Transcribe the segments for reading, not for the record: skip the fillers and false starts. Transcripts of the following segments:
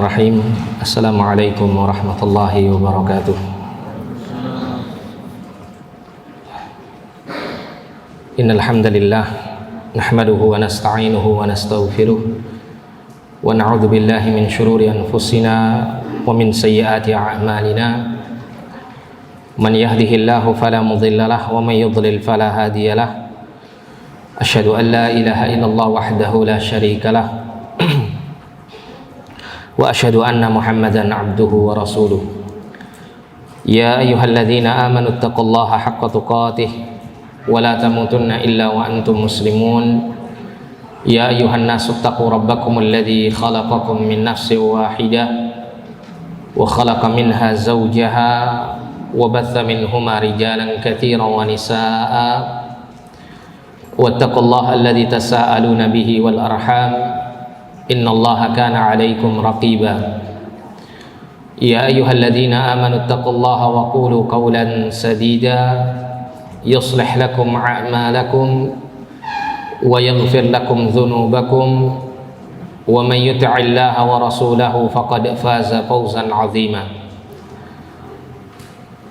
Bismillahirrahmanirrahim. Assalamualaikum warahmatullahi wabarakatuh. Innal hamdalillah nahmaduhu wa nasta'inuhu wa nastaghfiruh wa na'udzu billahi min shururi anfusina wa min sayyiati a'malina. Man yahdihillahu fala mudilla lahu wa man yudlil fala hadiya lahu. Asyhadu an la ilaha illallah wahdahu la syarika lahu wa asyhadu anna Muhammadan abduhu wa rasuluh. Ya ayyuhalladzina amanu taqullaha haqqa tuqatih wa la tamutunna illa wa antum muslimun. Ya ayyuhan nasu taqu rabbakumul ladzi khalaqakum min nafsin wahidah wa khalaqa minha zawjaha wa batha minhuma rijalan katsiran wa nisaa'a. Wattaqullaha alladzi tasaaluna bihi wal arham innallaha kana 'alaikum raqiba. Ya ayyuhalladzina amanu taqullaha wa qulu qawlan sadida yuslih lakum a'malakum wa yaghfir lakum dhunubakum wa man yuti'illaha wa rasulahu faqad faza fawzan 'azima.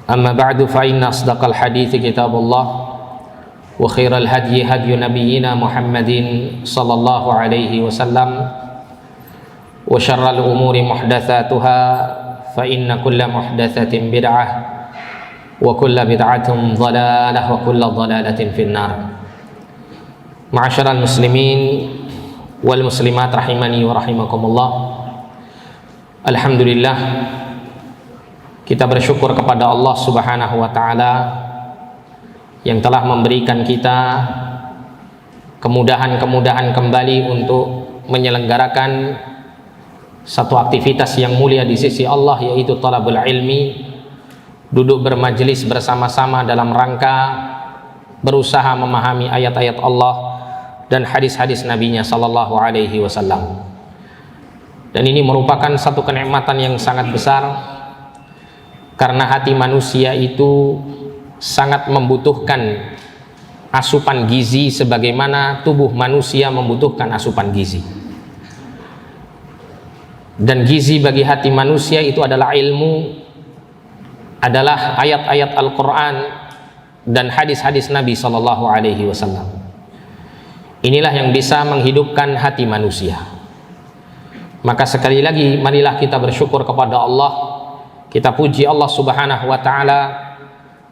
Amma ba'du fa inna asdaqal hadithi kitabullah wa khairal hadyi hadyu nabiyyina Muhammadin sallallahu alaihi wasallam wa syarral umuri muhdatsatuha fa inna kulla muhdatsatin bid'ah wa kulla bid'atin dhalalah wa kulla dhalalatin finnar. Ma'asyiral muslimin wal muslimat rahimani wa rahimakumullah. Alhamdulillah, kita bersyukur kepada Allah Subhanahu wa taala yang telah memberikan kita kemudahan-kemudahan kembali untuk menyelenggarakan satu aktivitas yang mulia di sisi Allah, yaitu talabul ilmi, duduk bermajelis bersama-sama dalam rangka berusaha memahami ayat-ayat Allah dan hadis-hadis Nabi-Nya sallallahu alaihi wasallam. Dan ini merupakan satu kenikmatan yang sangat besar, karena hati manusia itu sangat membutuhkan asupan gizi sebagaimana tubuh manusia membutuhkan asupan gizi. Dan gizi bagi hati manusia itu adalah ilmu, adalah ayat-ayat Al-Quran dan hadis-hadis Nabi Sallallahu Alaihi Wasallam. Inilah yang bisa menghidupkan hati manusia. Maka sekali lagi marilah kita bersyukur kepada Allah, kita puji Allah Subhanahu Wa Taala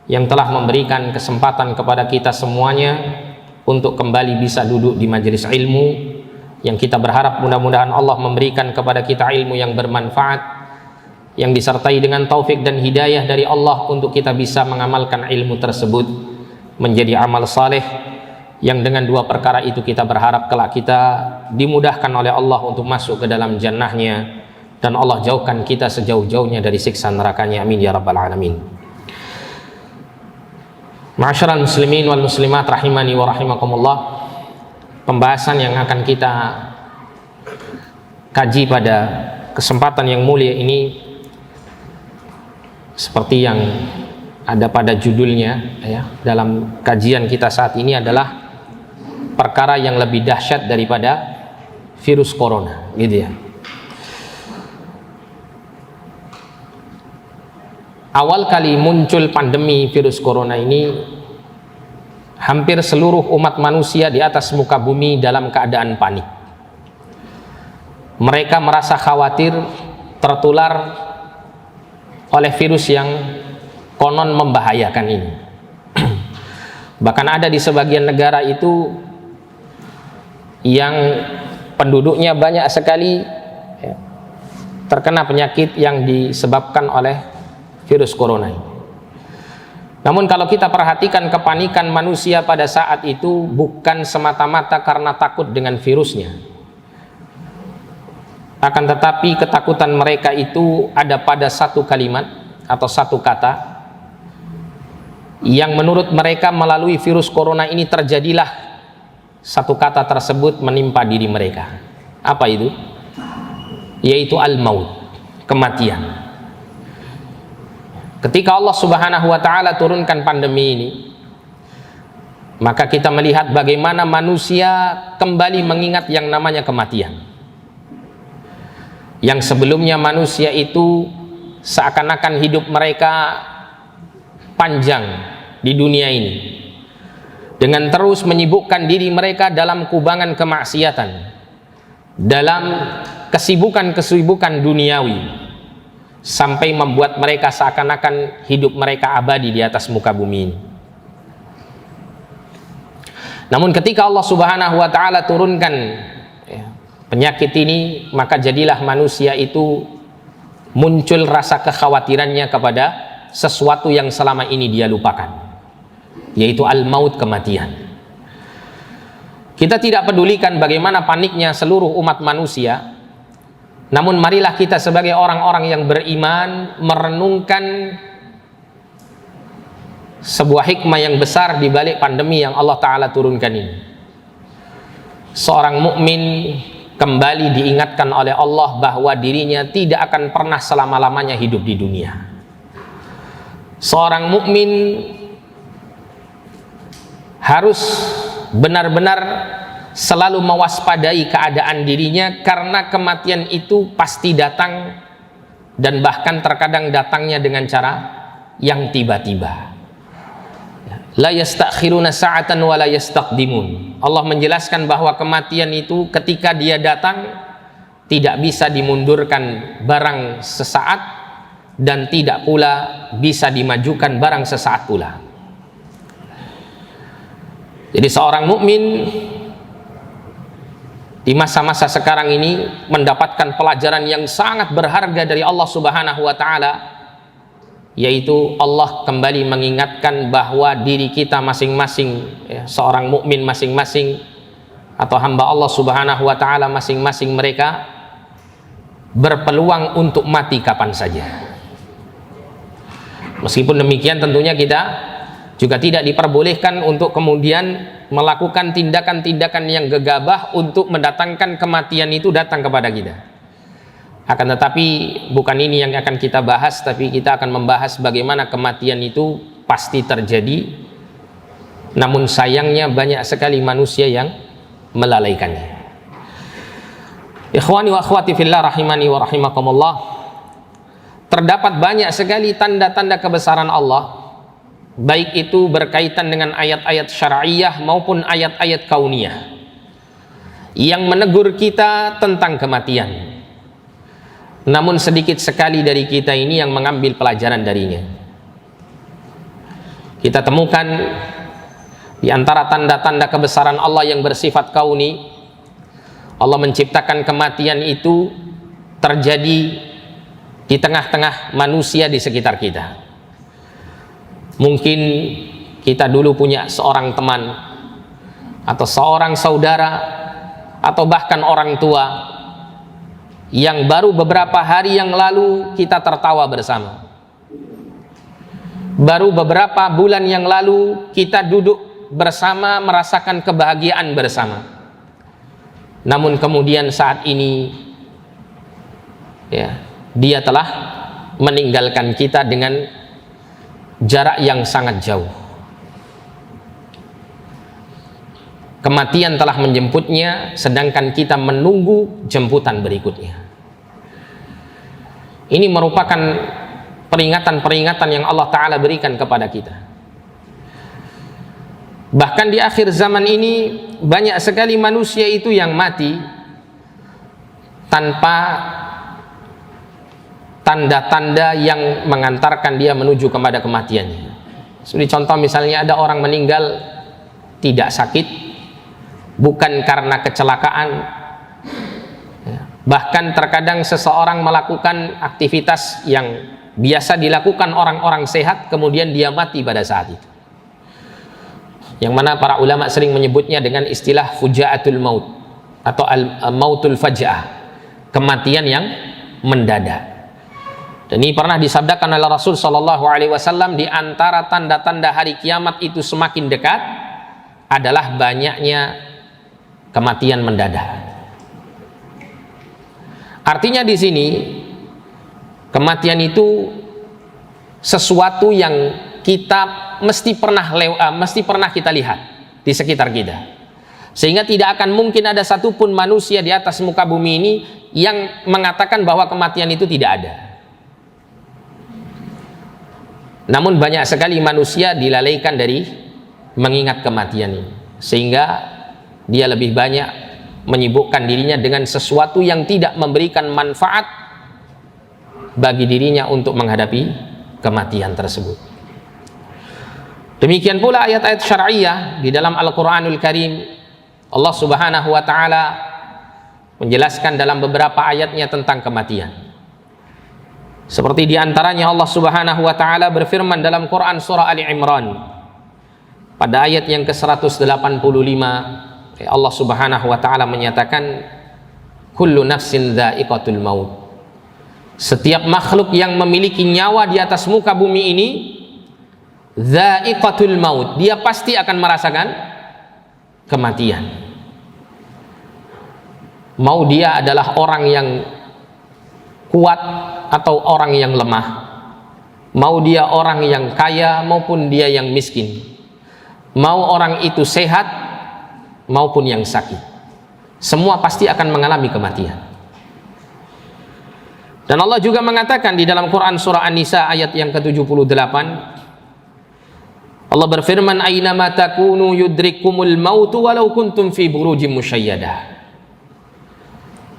yang telah memberikan kesempatan kepada kita semuanya untuk kembali bisa duduk di majelis ilmu, yang kita berharap mudah-mudahan Allah memberikan kepada kita ilmu yang bermanfaat, yang disertai dengan taufik dan hidayah dari Allah untuk kita bisa mengamalkan ilmu tersebut menjadi amal saleh, yang dengan dua perkara itu kita berharap kelak kita dimudahkan oleh Allah untuk masuk ke dalam jannahnya, dan Allah jauhkan kita sejauh-jauhnya dari siksa nerakanya. Amin ya rabbal alamin. Ma'asyiral muslimin wal muslimat rahimani wa rahimakumullah. Pembahasan yang akan kita kaji pada kesempatan yang mulia ini, seperti yang ada pada judulnya ya, dalam kajian kita saat ini, adalah perkara yang lebih dahsyat daripada virus corona, gitu ya. Awal kali muncul pandemi virus corona ini, hampir seluruh umat manusia di atas muka bumi dalam keadaan panik. Mereka merasa khawatir tertular oleh virus yang konon membahayakan ini. Bahkan ada di sebagian negara itu yang penduduknya banyak sekali ya, terkena penyakit yang disebabkan oleh virus corona ini. Namun kalau kita perhatikan kepanikan manusia pada saat itu bukan semata-mata karena takut dengan virusnya, akan tetapi ketakutan mereka itu ada pada satu kalimat atau satu kata yang menurut mereka melalui virus corona ini terjadilah satu kata tersebut menimpa diri mereka. Apa itu? Yaitu al-maut, kematian. Ketika Allah Subhanahu wa taala turunkan pandemi ini, maka kita melihat bagaimana manusia kembali mengingat yang namanya kematian. yang sebelumnya manusia itu seakan-akan hidup mereka panjang di dunia ini dengan terus menyibukkan diri mereka dalam kubangan kemaksiatan, dalam kesibukan-kesibukan duniawi, sampai membuat mereka seakan-akan hidup mereka abadi di atas muka bumi ini. Namun ketika Allah Subhanahu wa ta'ala turunkan penyakit ini, maka jadilah manusia itu muncul rasa kekhawatirannya kepada sesuatu yang selama ini dia lupakan, yaitu al-maut, kematian. Kita tidak pedulikan bagaimana paniknya seluruh umat manusia, namun marilah kita sebagai orang-orang yang beriman merenungkan sebuah hikmah yang besar di balik pandemi yang Allah Ta'ala turunkan ini. Seorang mukmin kembali diingatkan oleh Allah bahwa dirinya tidak akan pernah selama-lamanya hidup di dunia. Seorang mukmin harus benar-benar selalu mewaspadai keadaan dirinya, karena kematian itu pasti datang, dan bahkan terkadang datangnya dengan cara yang tiba-tiba. La yastakhiruna sa'atan wa la yastaqdimun. Allah menjelaskan bahwa kematian itu ketika dia datang tidak bisa dimundurkan barang sesaat, dan tidak pula bisa dimajukan barang sesaat pula. Jadi seorang mukmin di masa-masa sekarang ini mendapatkan pelajaran yang sangat berharga dari Allah Subhanahu wa ta'ala, yaitu Allah kembali mengingatkan bahwa diri kita masing-masing, seorang mukmin masing-masing atau hamba Allah Subhanahu wa ta'ala masing-masing, mereka berpeluang untuk mati kapan saja. Meskipun demikian tentunya kita juga tidak diperbolehkan untuk kemudian melakukan tindakan-tindakan yang gegabah untuk mendatangkan kematian itu datang kepada kita. Akan tetapi bukan ini yang akan kita bahas, tapi kita akan membahas bagaimana kematian itu pasti terjadi, namun sayangnya banyak sekali manusia yang melalaikannya. Ikhwani wa akhwati fillah rahimani wa rahimakumullah, terdapat banyak sekali tanda-tanda kebesaran Allah, baik itu berkaitan dengan ayat-ayat syar'iyah maupun ayat-ayat kauniyah, yang menegur kita tentang kematian. Namun sedikit sekali dari kita ini yang mengambil pelajaran darinya. Kita temukan di antara tanda-tanda kebesaran Allah yang bersifat kauni, Allah menciptakan kematian itu terjadi di tengah-tengah manusia di sekitar kita. Mungkin kita dulu punya seorang teman atau seorang saudara atau bahkan orang tua yang baru beberapa hari yang lalu kita tertawa bersama. Baru beberapa bulan yang lalu kita duduk bersama merasakan kebahagiaan bersama. Namun kemudian saat ini dia telah meninggalkan kita dengan jarak yang sangat jauh. Kematian telah menjemputnya, sedangkan kita menunggu jemputan berikutnya. Ini merupakan peringatan-peringatan yang Allah Ta'ala berikan kepada kita. Bahkan di akhir zaman ini banyak sekali manusia itu yang mati tanpa tanda-tanda yang mengantarkan dia menuju kepada kematiannya. Seperti contoh misalnya ada orang meninggal tidak sakit, bukan karena kecelakaan. Bahkan terkadang seseorang melakukan aktivitas yang biasa dilakukan orang-orang sehat, kemudian dia mati pada saat itu, yang mana para ulama sering menyebutnya dengan istilah fujaatul maut atau al-mautul faj'ah, kematian yang mendadak. Dan ini pernah disabdakan oleh Rasul Shallallahu Alaihi Wasallam, di antara tanda-tanda hari kiamat itu semakin dekat adalah banyaknya kematian mendadak. Artinya di sini kematian itu sesuatu yang kita mesti pernah kita lihat di sekitar kita. Sehingga tidak akan mungkin ada satupun manusia di atas muka bumi ini yang mengatakan bahwa kematian itu tidak ada. Namun banyak sekali manusia dilalaikan dari mengingat kematian ini, sehingga dia lebih banyak menyibukkan dirinya dengan sesuatu yang tidak memberikan manfaat bagi dirinya untuk menghadapi kematian tersebut. Demikian pula ayat-ayat syar'iyah di dalam Al-Qur'anul Karim. Allah Subhanahu wa ta'ala menjelaskan dalam beberapa ayatnya tentang kematian. Seperti diantaranya Allah Subhanahu wa ta'ala berfirman dalam Quran surah Ali Imran pada ayat yang ke-185, Allah Subhanahu wa ta'ala menyatakan, kullu nafsin dha'iqatul maut. Setiap makhluk yang memiliki nyawa di atas muka bumi ini dha'iqatul maut, dia pasti akan merasakan kematian. Mau dia adalah orang yang kuat atau orang yang lemah, mau dia orang yang kaya maupun dia yang miskin, mau orang itu sehat maupun yang sakit, semua pasti akan mengalami kematian. Dan Allah juga mengatakan di dalam Quran surah An-Nisa ayat yang ke-78, Allah berfirman, aynama takunu yudrikumul mautu walau kuntum fi burujim musyayyadah.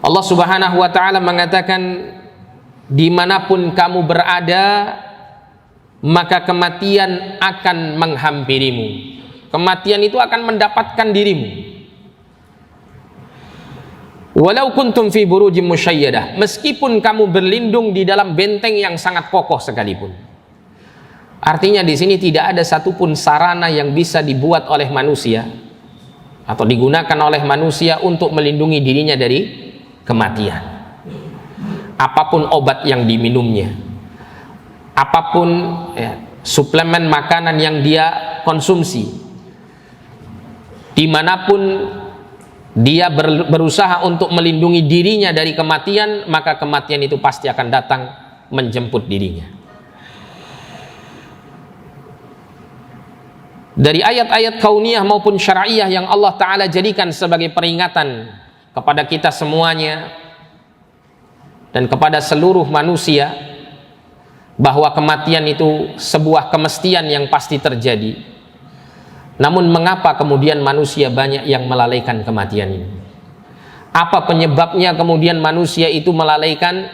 Allah Subhanahu wa ta'ala mengatakan, dimanapun kamu berada, maka kematian akan menghampirimu. Kematian itu akan mendapatkan dirimu. Walau kuntum fi burujim musyayyadah, meskipun kamu berlindung di dalam benteng yang sangat kokoh sekalipun. Artinya di sini tidak ada satupun sarana yang bisa dibuat oleh manusia atau digunakan oleh manusia untuk melindungi dirinya dari kematian. Apapun obat yang diminumnya, apapun suplemen makanan yang dia konsumsi, dimanapun dia berusaha untuk melindungi dirinya dari kematian, maka kematian itu pasti akan datang menjemput dirinya. Dari ayat-ayat kauniyah maupun syar'iyah yang Allah Ta'ala jadikan sebagai peringatan kepada kita semuanya dan kepada seluruh manusia bahwa kematian itu sebuah kemestian yang pasti terjadi. Namun mengapa kemudian manusia banyak yang melalaikan kematian ini? Apa penyebabnya kemudian manusia itu melalaikan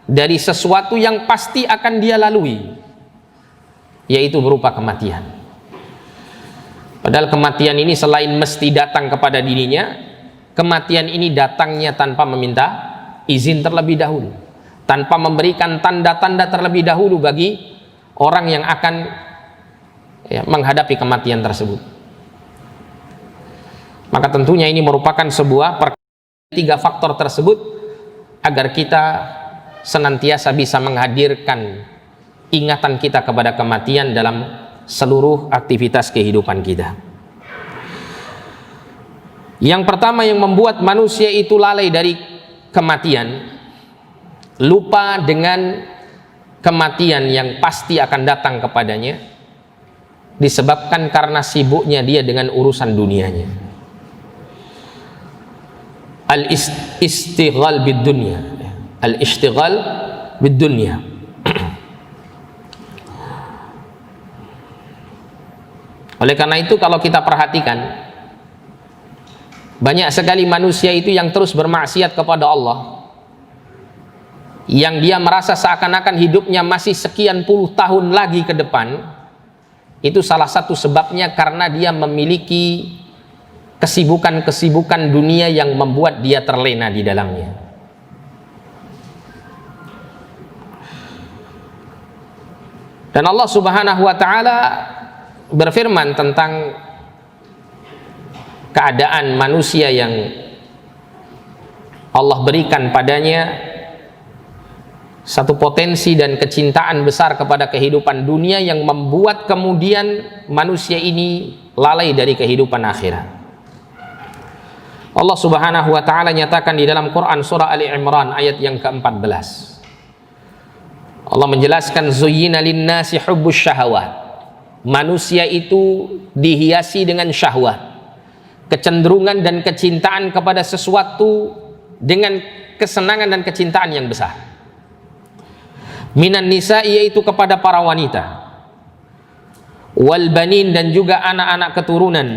dari sesuatu yang pasti akan dia lalui, yaitu berupa kematian? Padahal kematian ini selain mesti datang kepada dirinya, kematian ini datangnya tanpa meminta izin terlebih dahulu, tanpa memberikan tanda-tanda terlebih dahulu bagi orang yang akan menghadapi kematian tersebut. Maka tentunya ini merupakan sebuah tiga faktor tersebut agar kita senantiasa bisa menghadirkan ingatan kita kepada kematian dalam seluruh aktivitas kehidupan kita. Yang pertama yang membuat manusia itu lalai dari kematian, lupa dengan kematian yang pasti akan datang kepadanya, disebabkan karena sibuknya dia dengan urusan dunianya. Al-istighal bid dunya, al-istighal bid dunya. Oleh karena itu kalau kita perhatikan, banyak sekali manusia itu yang terus bermaksiat kepada Allah, yang dia merasa seakan-akan hidupnya masih sekian puluh tahun lagi ke depan. Itu salah satu sebabnya karena dia memiliki kesibukan-kesibukan dunia yang membuat dia terlena di dalamnya. Dan Allah Subhanahu wa ta'ala berfirman tentang keadaan manusia yang Allah berikan padanya satu potensi dan kecintaan besar kepada kehidupan dunia yang membuat kemudian manusia ini lalai dari kehidupan akhirat. Allah Subhanahu wa ta'ala nyatakan di dalam Quran surah Ali Imran ayat yang ke-14. Allah menjelaskan, zuyyina linnasi hubbus syahawat. Manusia itu dihiasi dengan syahwat, kecenderungan dan kecintaan kepada sesuatu dengan kesenangan dan kecintaan yang besar. Minan nisa, yaitu kepada para wanita, wal banin, dan juga anak-anak keturunan,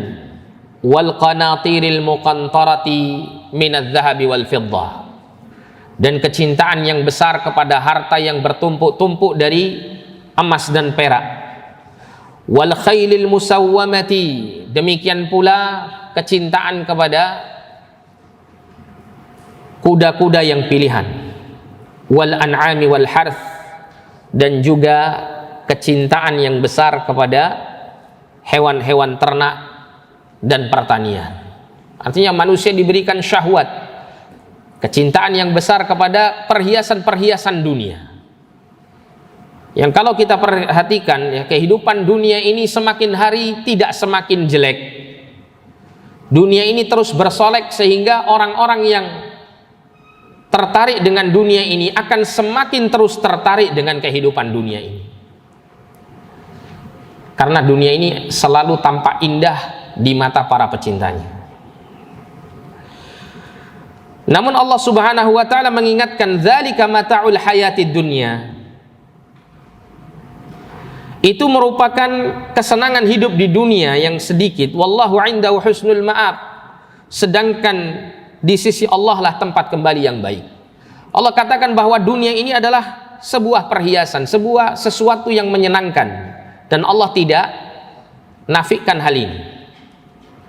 wal qanatiril muqantarati minadz zahabi wal fiddah, dan kecintaan yang besar kepada harta yang bertumpuk-tumpuk dari emas dan perak, wal khailil musawwamati, demikian pula kecintaan kepada kuda-kuda yang pilihan, wal an'ami wal harth, dan juga kecintaan yang besar kepada hewan-hewan ternak dan pertanian. Artinya manusia diberikan syahwat, kecintaan yang besar kepada perhiasan-perhiasan dunia. Yang kalau kita perhatikan ya, kehidupan dunia ini semakin hari tidak semakin jelek. Dunia ini terus bersolek sehingga orang-orang yang tertarik dengan dunia ini akan semakin terus tertarik dengan kehidupan dunia ini. Karena dunia ini selalu tampak indah di mata para pecintanya. Namun Allah Subhanahu wa taala mengingatkan, dzalika mata'ul hayatid dunya. Itu merupakan kesenangan hidup di dunia yang sedikit. Wallahu 'indahu husnul ma'ab. Sedangkan di sisi Allah lah tempat kembali yang baik. Allah katakan bahwa dunia ini adalah sebuah perhiasan, sesuatu yang menyenangkan, dan Allah tidak nafikan hal ini.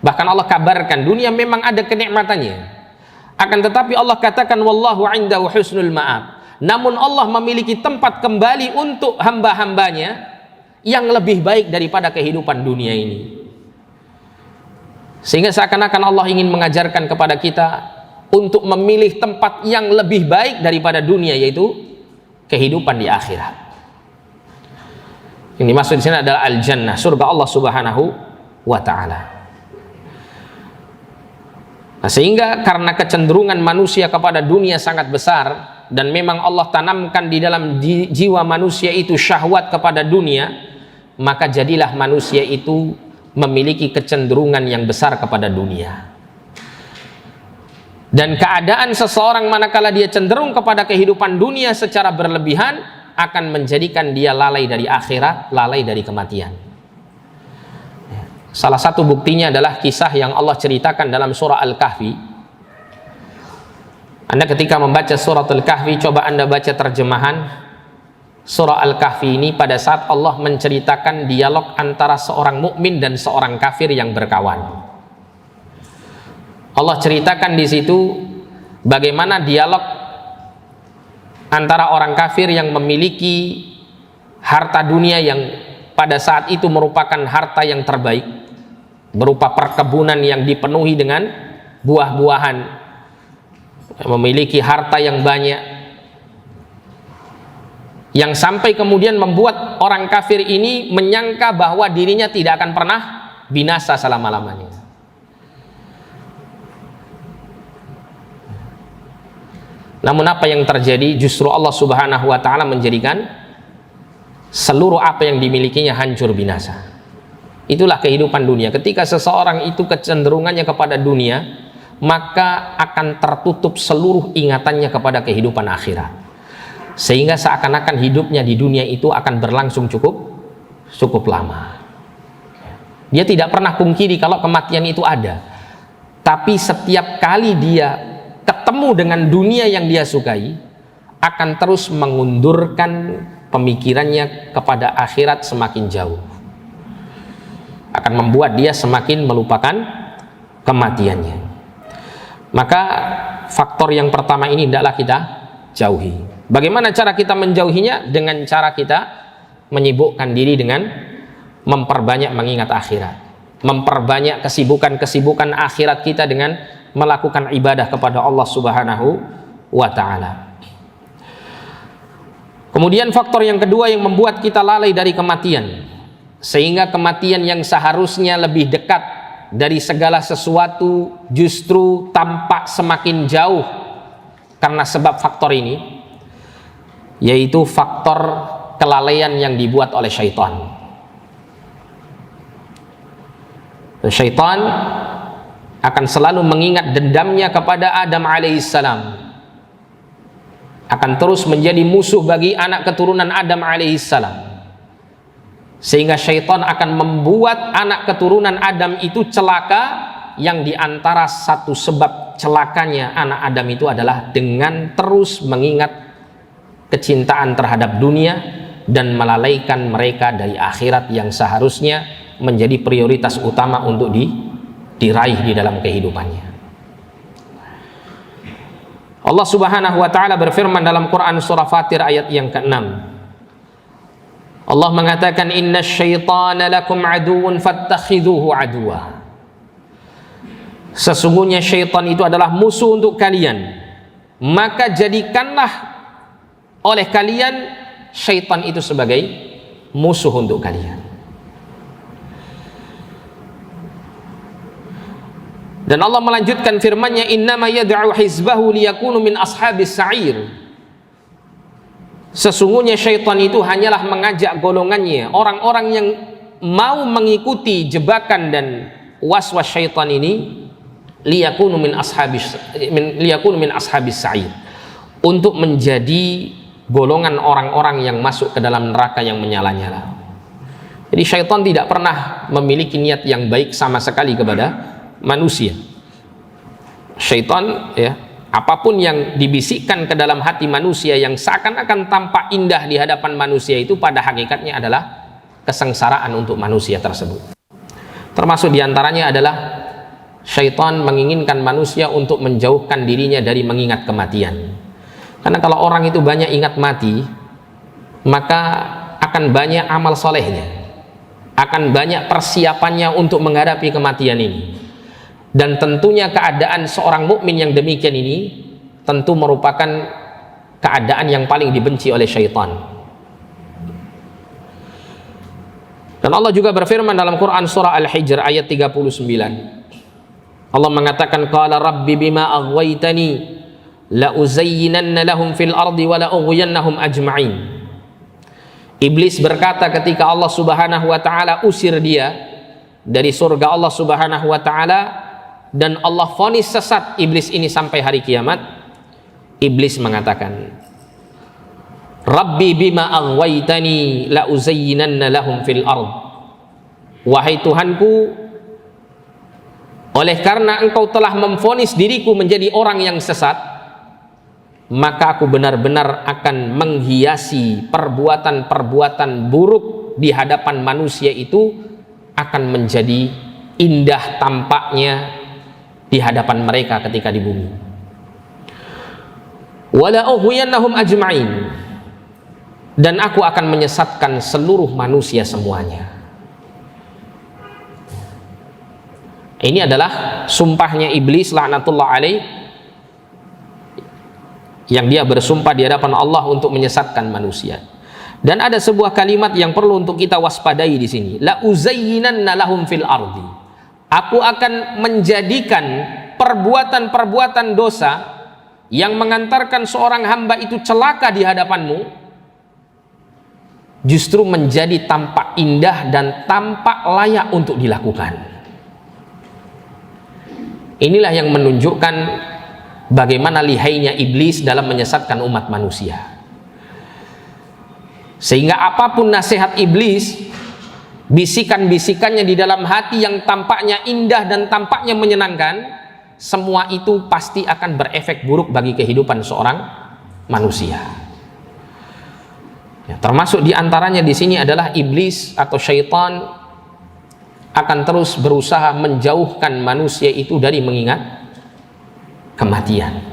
Bahkan Allah kabarkan dunia memang ada kenikmatannya. Akan tetapi Allah katakan wallahu 'indahu husnul ma'ab. Namun Allah memiliki tempat kembali untuk hamba-hambanya yang lebih baik daripada kehidupan dunia ini. Sehingga seakan-akan Allah ingin mengajarkan kepada kita untuk memilih tempat yang lebih baik daripada dunia, yaitu kehidupan di akhirat. Yang dimaksud di sini adalah al-jannah, surga Allah Subhanahu wa taala. Nah, sehingga karena kecenderungan manusia kepada dunia sangat besar, dan memang Allah tanamkan di dalam jiwa manusia itu syahwat kepada dunia, maka jadilah manusia itu memiliki kecenderungan yang besar kepada dunia. Dan keadaan seseorang manakala dia cenderung kepada kehidupan dunia secara berlebihan akan menjadikan dia lalai dari akhirat, lalai dari kematian. Salah satu buktinya adalah kisah yang Allah ceritakan dalam surah Al-Kahfi. Anda ketika membaca surah Al-Kahfi, coba Anda baca terjemahan surah Al-Kahfi ini pada saat Allah menceritakan dialog antara seorang mukmin dan seorang kafir yang berkawan. Allah ceritakan di situ bagaimana dialog antara orang kafir yang memiliki harta dunia yang pada saat itu merupakan harta yang terbaik, berupa perkebunan yang dipenuhi dengan buah-buahan, memiliki harta yang banyak, yang sampai kemudian membuat orang kafir ini menyangka bahwa dirinya tidak akan pernah binasa selama-lamanya. Namun apa yang terjadi? Justru Allah Subhanahu wa taala menjadikan seluruh apa yang dimilikinya hancur binasa. Itulah kehidupan dunia. Ketika seseorang itu kecenderungannya kepada dunia, maka akan tertutup seluruh ingatannya kepada kehidupan akhirat. Sehingga seakan-akan hidupnya di dunia itu akan berlangsung cukup lama. Dia tidak pernah pungkiri kalau kematian itu ada. Tapi setiap kali dia ketemu dengan dunia yang dia sukai, akan terus mengundurkan pemikirannya kepada akhirat semakin jauh. Akan membuat dia semakin melupakan kematiannya. Maka faktor yang pertama ini hendaklah kita jauhi. Bagaimana cara kita menjauhinya? Dengan cara kita menyibukkan diri dengan memperbanyak mengingat akhirat, memperbanyak kesibukan-kesibukan akhirat kita dengan melakukan ibadah kepada Allah Subhanahu wa ta'ala. Kemudian faktor yang kedua yang membuat kita lalai dari kematian, sehingga kematian yang seharusnya lebih dekat dari segala sesuatu justru tampak semakin jauh karena sebab faktor ini, yaitu faktor kelalaian yang dibuat oleh syaitan. Syaitan akan selalu mengingat dendamnya kepada Adam alaihissalam, akan terus menjadi musuh bagi anak keturunan Adam alaihissalam, sehingga syaitan akan membuat anak keturunan Adam itu celaka, yang diantara satu sebab celakanya anak Adam itu adalah dengan terus mengingat kecintaan terhadap dunia dan melalaikan mereka dari akhirat yang seharusnya menjadi prioritas utama untuk diraih di dalam kehidupannya. Allah Subhanahu wa taala berfirman dalam Quran surah Fatir ayat yang ke-6. Allah mengatakan, "Innasyaitana lakum aduwwun fattakhidhuhu aduwwa." Sesungguhnya syaitan itu adalah musuh untuk kalian, maka jadikanlah oleh kalian syaitan itu sebagai musuh untuk kalian. Dan Allah melanjutkan firman-Nya, "Innama yad'u hizbahu liyakunu min ashabis sa'ir." Sesungguhnya syaitan itu hanyalah mengajak golongannya, orang-orang yang mau mengikuti jebakan dan waswas syaitan ini, liyakunu min ashabis sa'ir, untuk menjadi golongan orang-orang yang masuk ke dalam neraka yang menyala-nyala. Jadi syaitan tidak pernah memiliki niat yang baik sama sekali kepada manusia. Syaitan, ya, apapun yang dibisikkan ke dalam hati manusia yang seakan-akan tampak indah di hadapan manusia, itu pada hakikatnya adalah kesengsaraan untuk manusia tersebut. Termasuk diantaranya adalah syaitan menginginkan manusia untuk menjauhkan dirinya dari mengingat kematian. Karena kalau orang itu banyak ingat mati, maka akan banyak amal solehnya, akan banyak persiapannya untuk menghadapi kematian ini. Dan tentunya keadaan seorang mukmin yang demikian ini tentu merupakan keadaan yang paling dibenci oleh syaitan. Dan Allah juga berfirman dalam Quran surah Al-Hijr ayat 39. Allah mengatakan, "Qala rabbi bima aghwaytani la uzayyinanna lahum fil ardi wa la ughwiyannahum ajma'in." Iblis berkata ketika Allah Subhanahu wa taala usir dia dari surga Allah Subhanahu wa taala, dan Allah vonis sesat iblis ini sampai hari kiamat, iblis mengatakan, "Rabbi bima aghwaytani la uzayyinanna lahum fil ard." Wahai Tuhanku, oleh karena engkau telah memvonis diriku menjadi orang yang sesat, maka aku benar-benar akan menghiasi perbuatan-perbuatan buruk di hadapan manusia itu akan menjadi indah tampaknya di hadapan mereka ketika di bumi. Wala ughwiyannahum ajma'in, dan aku akan menyesatkan seluruh manusia semuanya. Ini adalah sumpahnya iblis laknatullah alaih, yang dia bersumpah di hadapan Allah untuk menyesatkan manusia. Dan ada sebuah kalimat yang perlu untuk kita waspadai di sini. La uzayyinanna lahum fil ardi. Aku akan menjadikan perbuatan-perbuatan dosa yang mengantarkan seorang hamba itu celaka di hadapanmu justru menjadi tampak indah dan tampak layak untuk dilakukan. Inilah yang menunjukkan bagaimana lihainya iblis dalam menyesatkan umat manusia. Sehingga apapun nasihat iblis, bisikan-bisikannya di dalam hati yang tampaknya indah dan tampaknya menyenangkan, semua itu pasti akan berefek buruk bagi kehidupan seorang manusia. Ya, termasuk diantaranya di sini adalah iblis atau syaitan akan terus berusaha menjauhkan manusia itu dari mengingat kematian.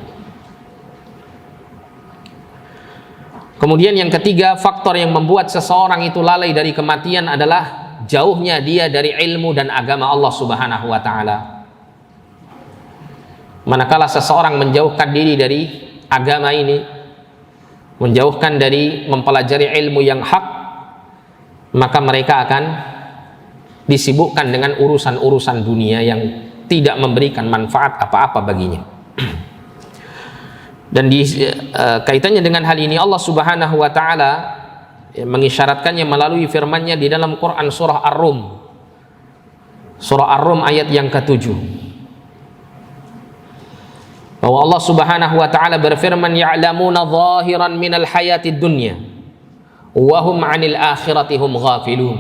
Kemudian yang ketiga, faktor yang membuat seseorang itu lalai dari kematian adalah jauhnya dia dari ilmu dan agama Allah Subhanahu wa taala. Manakala seseorang menjauhkan diri dari agama ini, menjauhkan dari mempelajari ilmu yang hak, maka mereka akan disibukkan dengan urusan-urusan dunia yang tidak memberikan manfaat apa-apa baginya. Dan kaitannya dengan hal ini Allah Subhanahu wa taala mengisyaratkannya melalui firman-Nya di dalam Quran surah Ar-Rum. Surah Ar-Rum ayat yang ke-7. bahwa Allah Subhanahu wa taala berfirman, ya'lamuna zahiran minal hayatid dunya wa hum 'anil akhirati hum ghafilun.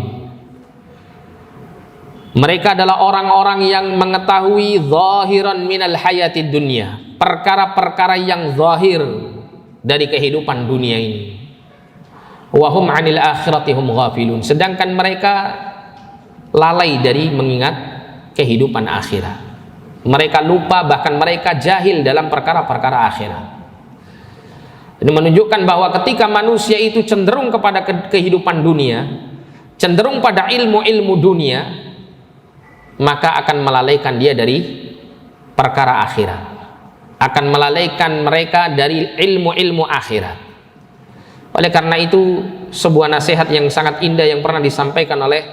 Mereka adalah orang-orang yang mengetahui zahiran minal hayatid dunya, perkara-perkara yang zahir dari kehidupan dunia ini. Wa hum 'anil akhirati hum ghafilun, sedangkan mereka lalai dari mengingat kehidupan akhirat. Mereka lupa, bahkan mereka jahil dalam perkara-perkara akhirat. Ini menunjukkan bahwa ketika manusia itu cenderung kepada kehidupan dunia, cenderung pada ilmu-ilmu dunia, maka akan melalaikan dia dari perkara akhirat, akan melalaikan mereka dari ilmu-ilmu akhirat. Oleh karena itu, sebuah nasihat yang sangat indah yang pernah disampaikan oleh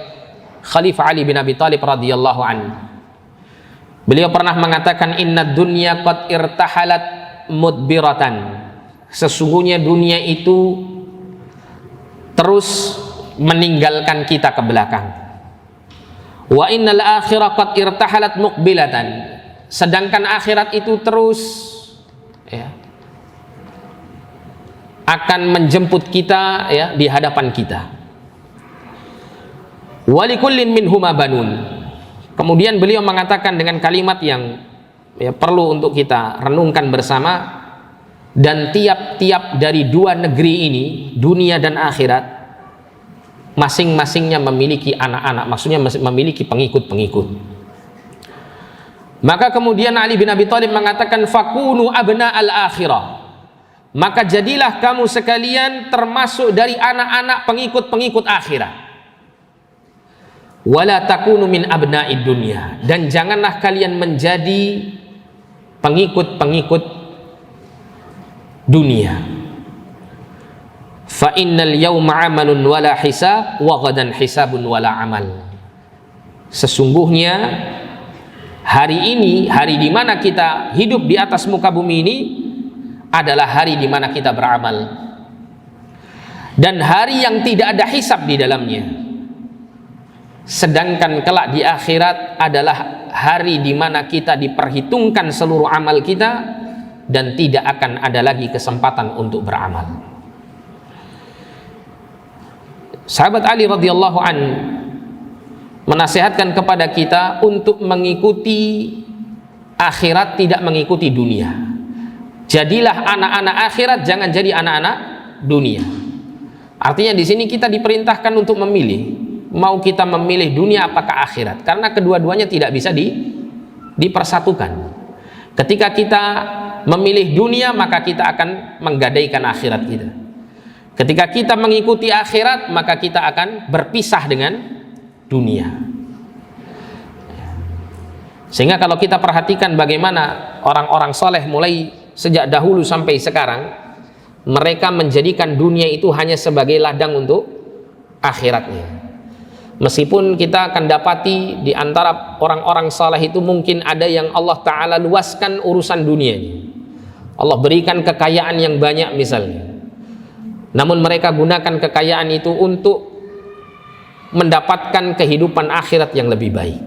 Khalifah Ali bin Abi Thalib radhiyallahu anhu. Beliau pernah mengatakan, inna dunya qad irtahalat mudbiratan. Sesungguhnya dunia itu terus meninggalkan kita ke belakang. Wa innal akhirah qad irtahalat muqbilatan. Sedangkan akhirat itu terus akan menjemput kita di hadapan kita. Wa likullin minhuma banun. Kemudian beliau mengatakan dengan kalimat yang perlu untuk kita renungkan bersama, dan tiap-tiap dari dua negeri ini, dunia dan akhirat, masing-masingnya memiliki anak-anak, maksudnya memiliki pengikut-pengikut. Maka kemudian Ali bin Abi Thalib mengatakan, fakunu abna al-akhirah, maka jadilah kamu sekalian termasuk dari anak-anak pengikut-pengikut akhirat. Wala takunu min abna'id dunya, dan janganlah kalian menjadi pengikut-pengikut dunia. Fa innal yawma 'amalun wala hisab wa ghadan hisabun wala amal. Sesungguhnya hari ini, hari di mana kita hidup di atas muka bumi ini, adalah hari di mana kita beramal, dan hari yang tidak ada hisab di dalamnya. Sedangkan kelak di akhirat adalah hari di mana kita diperhitungkan seluruh amal kita dan tidak akan ada lagi kesempatan untuk beramal. Sahabat Ali radhiyallahu an menasihatkan kepada kita untuk mengikuti akhirat, tidak mengikuti dunia. Jadilah anak-anak akhirat, jangan jadi anak-anak dunia. Artinya di sini kita diperintahkan untuk memilih. Mau kita memilih dunia apakah akhirat, karena kedua-duanya tidak bisa dipersatukan. Ketika kita memilih dunia, maka kita akan menggadaikan akhirat kita. Ketika kita mengikuti akhirat, maka kita akan berpisah dengan dunia. Sehingga kalau kita perhatikan bagaimana orang-orang soleh mulai sejak dahulu sampai sekarang, mereka menjadikan dunia itu hanya sebagai ladang untuk akhiratnya. Meskipun kita akan dapati di antara orang-orang saleh itu mungkin ada yang Allah Ta'ala luaskan urusan dunianya, Allah berikan kekayaan yang banyak misalnya, namun mereka gunakan kekayaan itu untuk mendapatkan kehidupan akhirat yang lebih baik.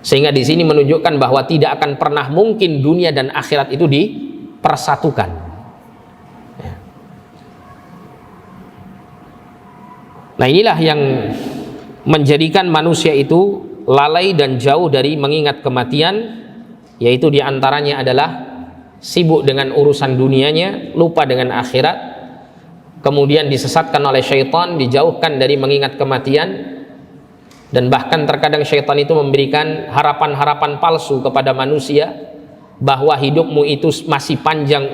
Sehingga di sini menunjukkan bahwa tidak akan pernah mungkin dunia dan akhirat itu dipersatukan. Nah, inilah yang menjadikan manusia itu lalai dan jauh dari mengingat kematian, yaitu diantaranya adalah sibuk dengan urusan dunianya, lupa dengan akhirat, kemudian disesatkan oleh syaitan, dijauhkan dari mengingat kematian, dan bahkan terkadang syaitan itu memberikan harapan-harapan palsu kepada manusia bahwa hidupmu itu masih panjang.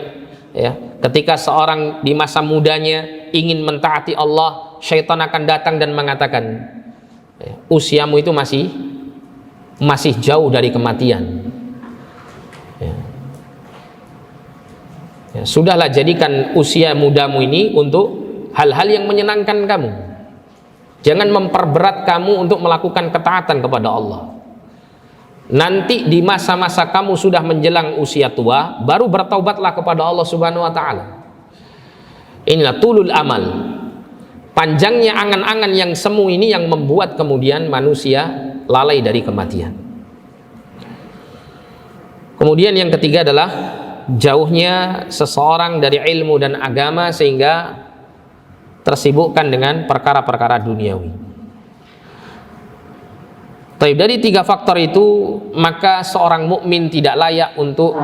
Ketika seorang di masa mudanya ingin mentaati Allah, syaitan akan datang dan mengatakan, usiamu itu masih jauh dari kematian. Sudahlah, jadikan usia mudamu ini untuk hal-hal yang menyenangkan kamu. Jangan memperberat kamu untuk melakukan ketaatan kepada Allah. Nanti di masa-masa kamu sudah menjelang usia tua, baru bertaubatlah kepada Allah Subhanahu wa Ta'ala. Inilah tulul amal, panjangnya angan-angan yang semu ini yang membuat kemudian manusia lalai dari kematian. Kemudian yang ketiga adalah jauhnya seseorang dari ilmu dan agama sehingga tersibukkan dengan perkara-perkara duniawi. Tapi dari tiga faktor itu, maka seorang mukmin tidak layak untuk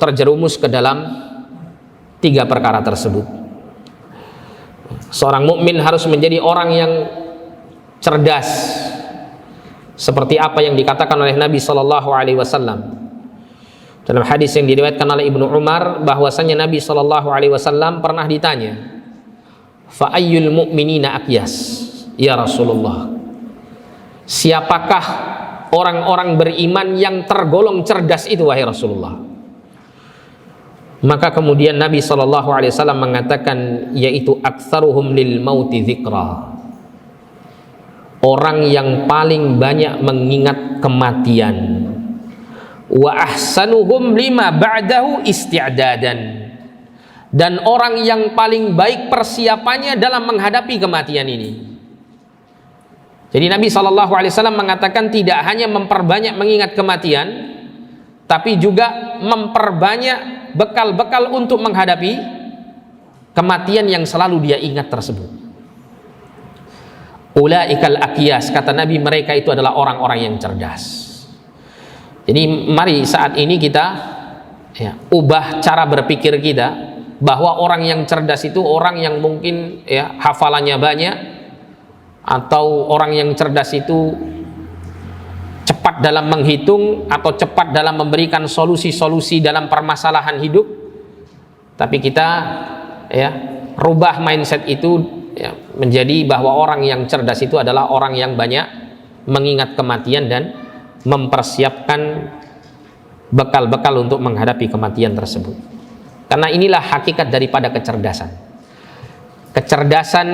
terjerumus ke dalam tiga perkara tersebut. Seorang mukmin harus menjadi orang yang cerdas, seperti apa yang dikatakan oleh Nabi Shallallahu Alaihi Wasallam dalam hadis yang diriwayatkan oleh Ibnu Umar, bahwasanya Nabi Shallallahu Alaihi Wasallam pernah ditanya, fa ayyul mu'minina aqyas, ya Rasulullah, siapakah orang-orang beriman yang tergolong cerdas itu wahai Rasulullah? Maka kemudian Nabi SAW mengatakan, yaitu aktsaruhum lil mauti dzikra, orang yang paling banyak mengingat kematian, wa ahsanuhum lima ba'dahu isti'dadan, dan orang yang paling baik persiapannya dalam menghadapi kematian ini. Jadi Nabi SAW mengatakan tidak hanya memperbanyak mengingat kematian, tapi juga memperbanyak bekal-bekal untuk menghadapi kematian yang selalu dia ingat tersebut. Ulaikal aqyas, kata Nabi, mereka itu adalah orang-orang yang cerdas. Jadi mari saat ini kita ubah cara berpikir kita, bahwa orang yang cerdas itu orang yang mungkin hafalannya banyak, atau orang yang cerdas itu cepat dalam menghitung atau cepat dalam memberikan solusi-solusi dalam permasalahan hidup. Tapi kita rubah mindset itu menjadi bahwa orang yang cerdas itu adalah orang yang banyak mengingat kematian dan mempersiapkan bekal-bekal untuk menghadapi kematian tersebut. Karena inilah hakikat daripada kecerdasan. Kecerdasan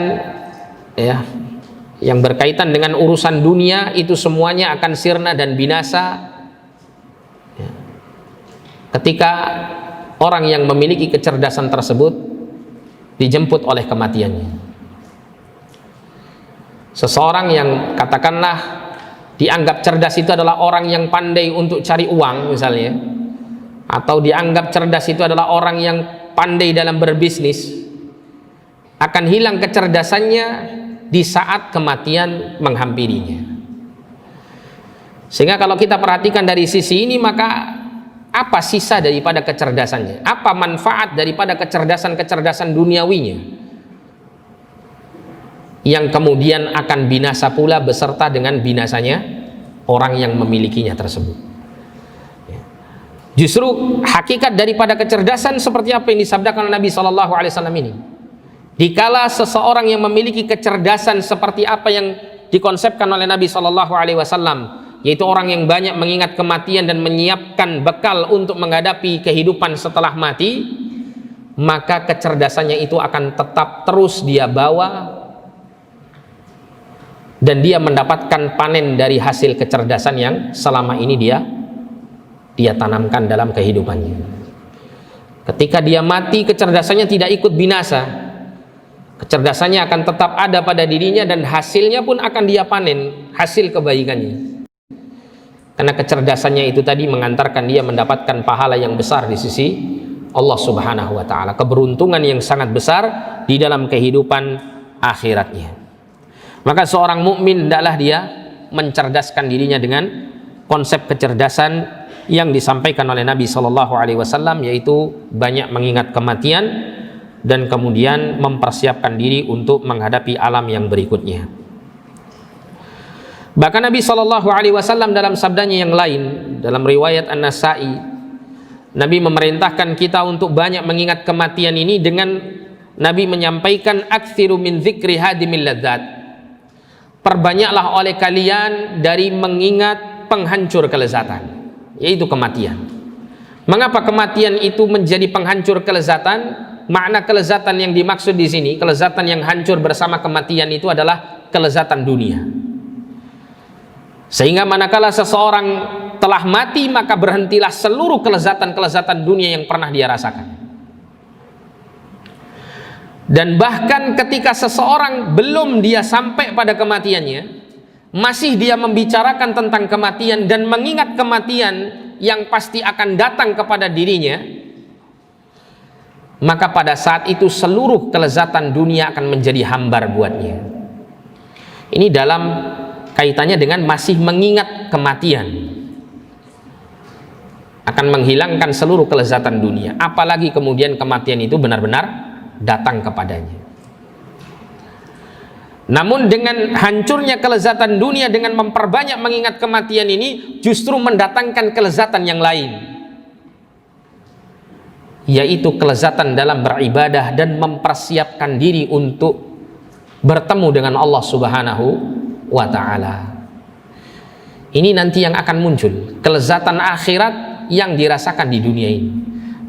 yang berkaitan dengan urusan dunia itu semuanya akan sirna dan binasa ketika orang yang memiliki kecerdasan tersebut dijemput oleh kematiannya. Seseorang yang katakanlah dianggap cerdas itu adalah orang yang pandai untuk cari uang misalnya, atau dianggap cerdas itu adalah orang yang pandai dalam berbisnis, akan hilang kecerdasannya di saat kematian menghampirinya. Sehingga kalau kita perhatikan dari sisi ini, maka apa sisa daripada kecerdasannya? Apa manfaat daripada kecerdasan duniawinya yang kemudian akan binasa pula beserta dengan binasanya orang yang memilikinya tersebut? Justru hakikat daripada kecerdasan seperti apa yang disabdakan oleh Nabi SAW ini. Dikala seseorang yang memiliki kecerdasan seperti apa yang dikonsepkan oleh Nabi SAW, yaitu orang yang banyak mengingat kematian dan menyiapkan bekal untuk menghadapi kehidupan setelah mati, maka kecerdasannya itu akan tetap terus dia bawa, dan dia mendapatkan panen dari hasil kecerdasan yang selama ini dia tanamkan dalam kehidupannya. Ketika dia mati, kecerdasannya tidak ikut binasa. Kecerdasannya akan tetap ada pada dirinya, dan hasilnya pun akan dia panen, hasil kebaikannya. Karena kecerdasannya itu tadi mengantarkan dia mendapatkan pahala yang besar di sisi Allah Subhanahu wa Ta'ala, keberuntungan yang sangat besar di dalam kehidupan akhiratnya. Maka seorang mukmin hendaklah dia mencerdaskan dirinya dengan konsep kecerdasan yang disampaikan oleh Nabi SAW, yaitu banyak mengingat kematian dan kemudian mempersiapkan diri untuk menghadapi alam yang berikutnya. Bahkan Nabi SAW dalam sabdanya yang lain, dalam riwayat An-Nasai, Nabi memerintahkan kita untuk banyak mengingat kematian ini dengan Nabi menyampaikan, aktsiru min dzikri hadimil ladzat, perbanyaklah oleh kalian dari mengingat penghancur kelezatan, yaitu kematian. Mengapa kematian itu menjadi penghancur kelezatan? Makna kelezatan yang dimaksud di sini, kelezatan yang hancur bersama kematian, itu adalah kelezatan dunia. Sehingga manakala seseorang telah mati, maka berhentilah seluruh kelezatan-kelezatan dunia yang pernah dia rasakan. Dan bahkan ketika seseorang belum dia sampai pada kematiannya, masih dia membicarakan tentang kematian dan mengingat kematian yang pasti akan datang kepada dirinya, maka pada saat itu seluruh kelezatan dunia akan menjadi hambar buatnya. Ini dalam kaitannya dengan masih mengingat kematian, akan menghilangkan seluruh kelezatan dunia, apalagi kemudian kematian itu benar-benar datang kepadanya. Namun dengan hancurnya kelezatan dunia dengan memperbanyak mengingat kematian ini justru mendatangkan kelezatan yang lain, yaitu kelezatan dalam beribadah dan mempersiapkan diri untuk bertemu dengan Allah Subhanahu wa ta'ala. Ini nanti yang akan muncul, kelezatan akhirat yang dirasakan di dunia ini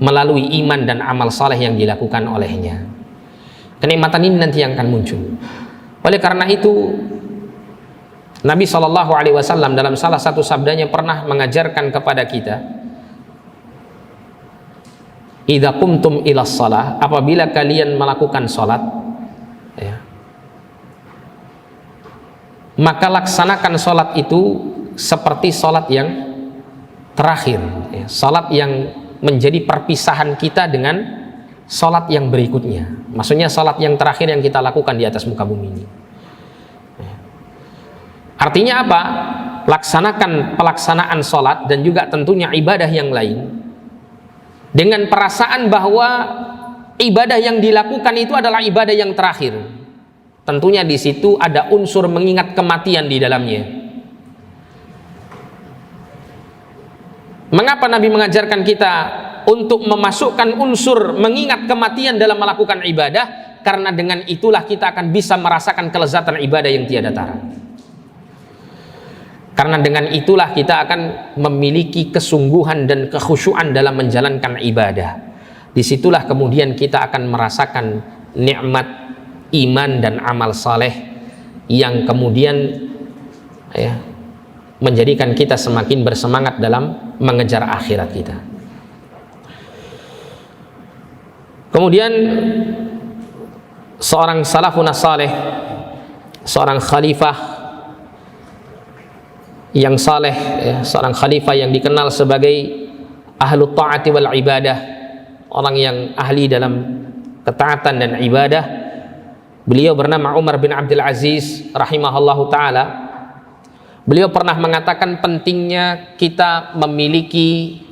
melalui iman dan amal saleh yang dilakukan olehnya. Kenikmatan ini nanti yang akan muncul. Oleh karena itu Nabi SAW dalam salah satu sabdanya pernah mengajarkan kepada kita, idza qumtum ilas shalah, apabila kalian melakukan salat, ya, maka laksanakan salat itu seperti salat yang terakhir, ya, salat yang menjadi perpisahan kita dengan salat yang berikutnya. Maksudnya salat yang terakhir yang kita lakukan di atas muka bumi ini. Artinya apa? Laksanakan pelaksanaan salat dan juga tentunya ibadah yang lain dengan perasaan bahwa ibadah yang dilakukan itu adalah ibadah yang terakhir. Tentunya di situ ada unsur mengingat kematian di dalamnya. Mengapa Nabi mengajarkan kita untuk memasukkan unsur mengingat kematian dalam melakukan ibadah? Karena dengan itulah kita akan bisa merasakan kelezatan ibadah yang tiada tara. Karena dengan itulah kita akan memiliki kesungguhan dan kekhusyuan dalam menjalankan ibadah. Disitulah kemudian kita akan merasakan nikmat iman dan amal saleh yang kemudian, ya, menjadikan kita semakin bersemangat dalam mengejar akhirat kita. Kemudian seorang salafun saleh, seorang khalifah yang saleh, ya, seorang khalifah yang dikenal sebagai ahlu ta'ati wal ibadah, orang yang ahli dalam ketaatan dan ibadah. Beliau bernama Umar bin Abdul Aziz rahimahullahu ta'ala. Beliau pernah mengatakan pentingnya kita memiliki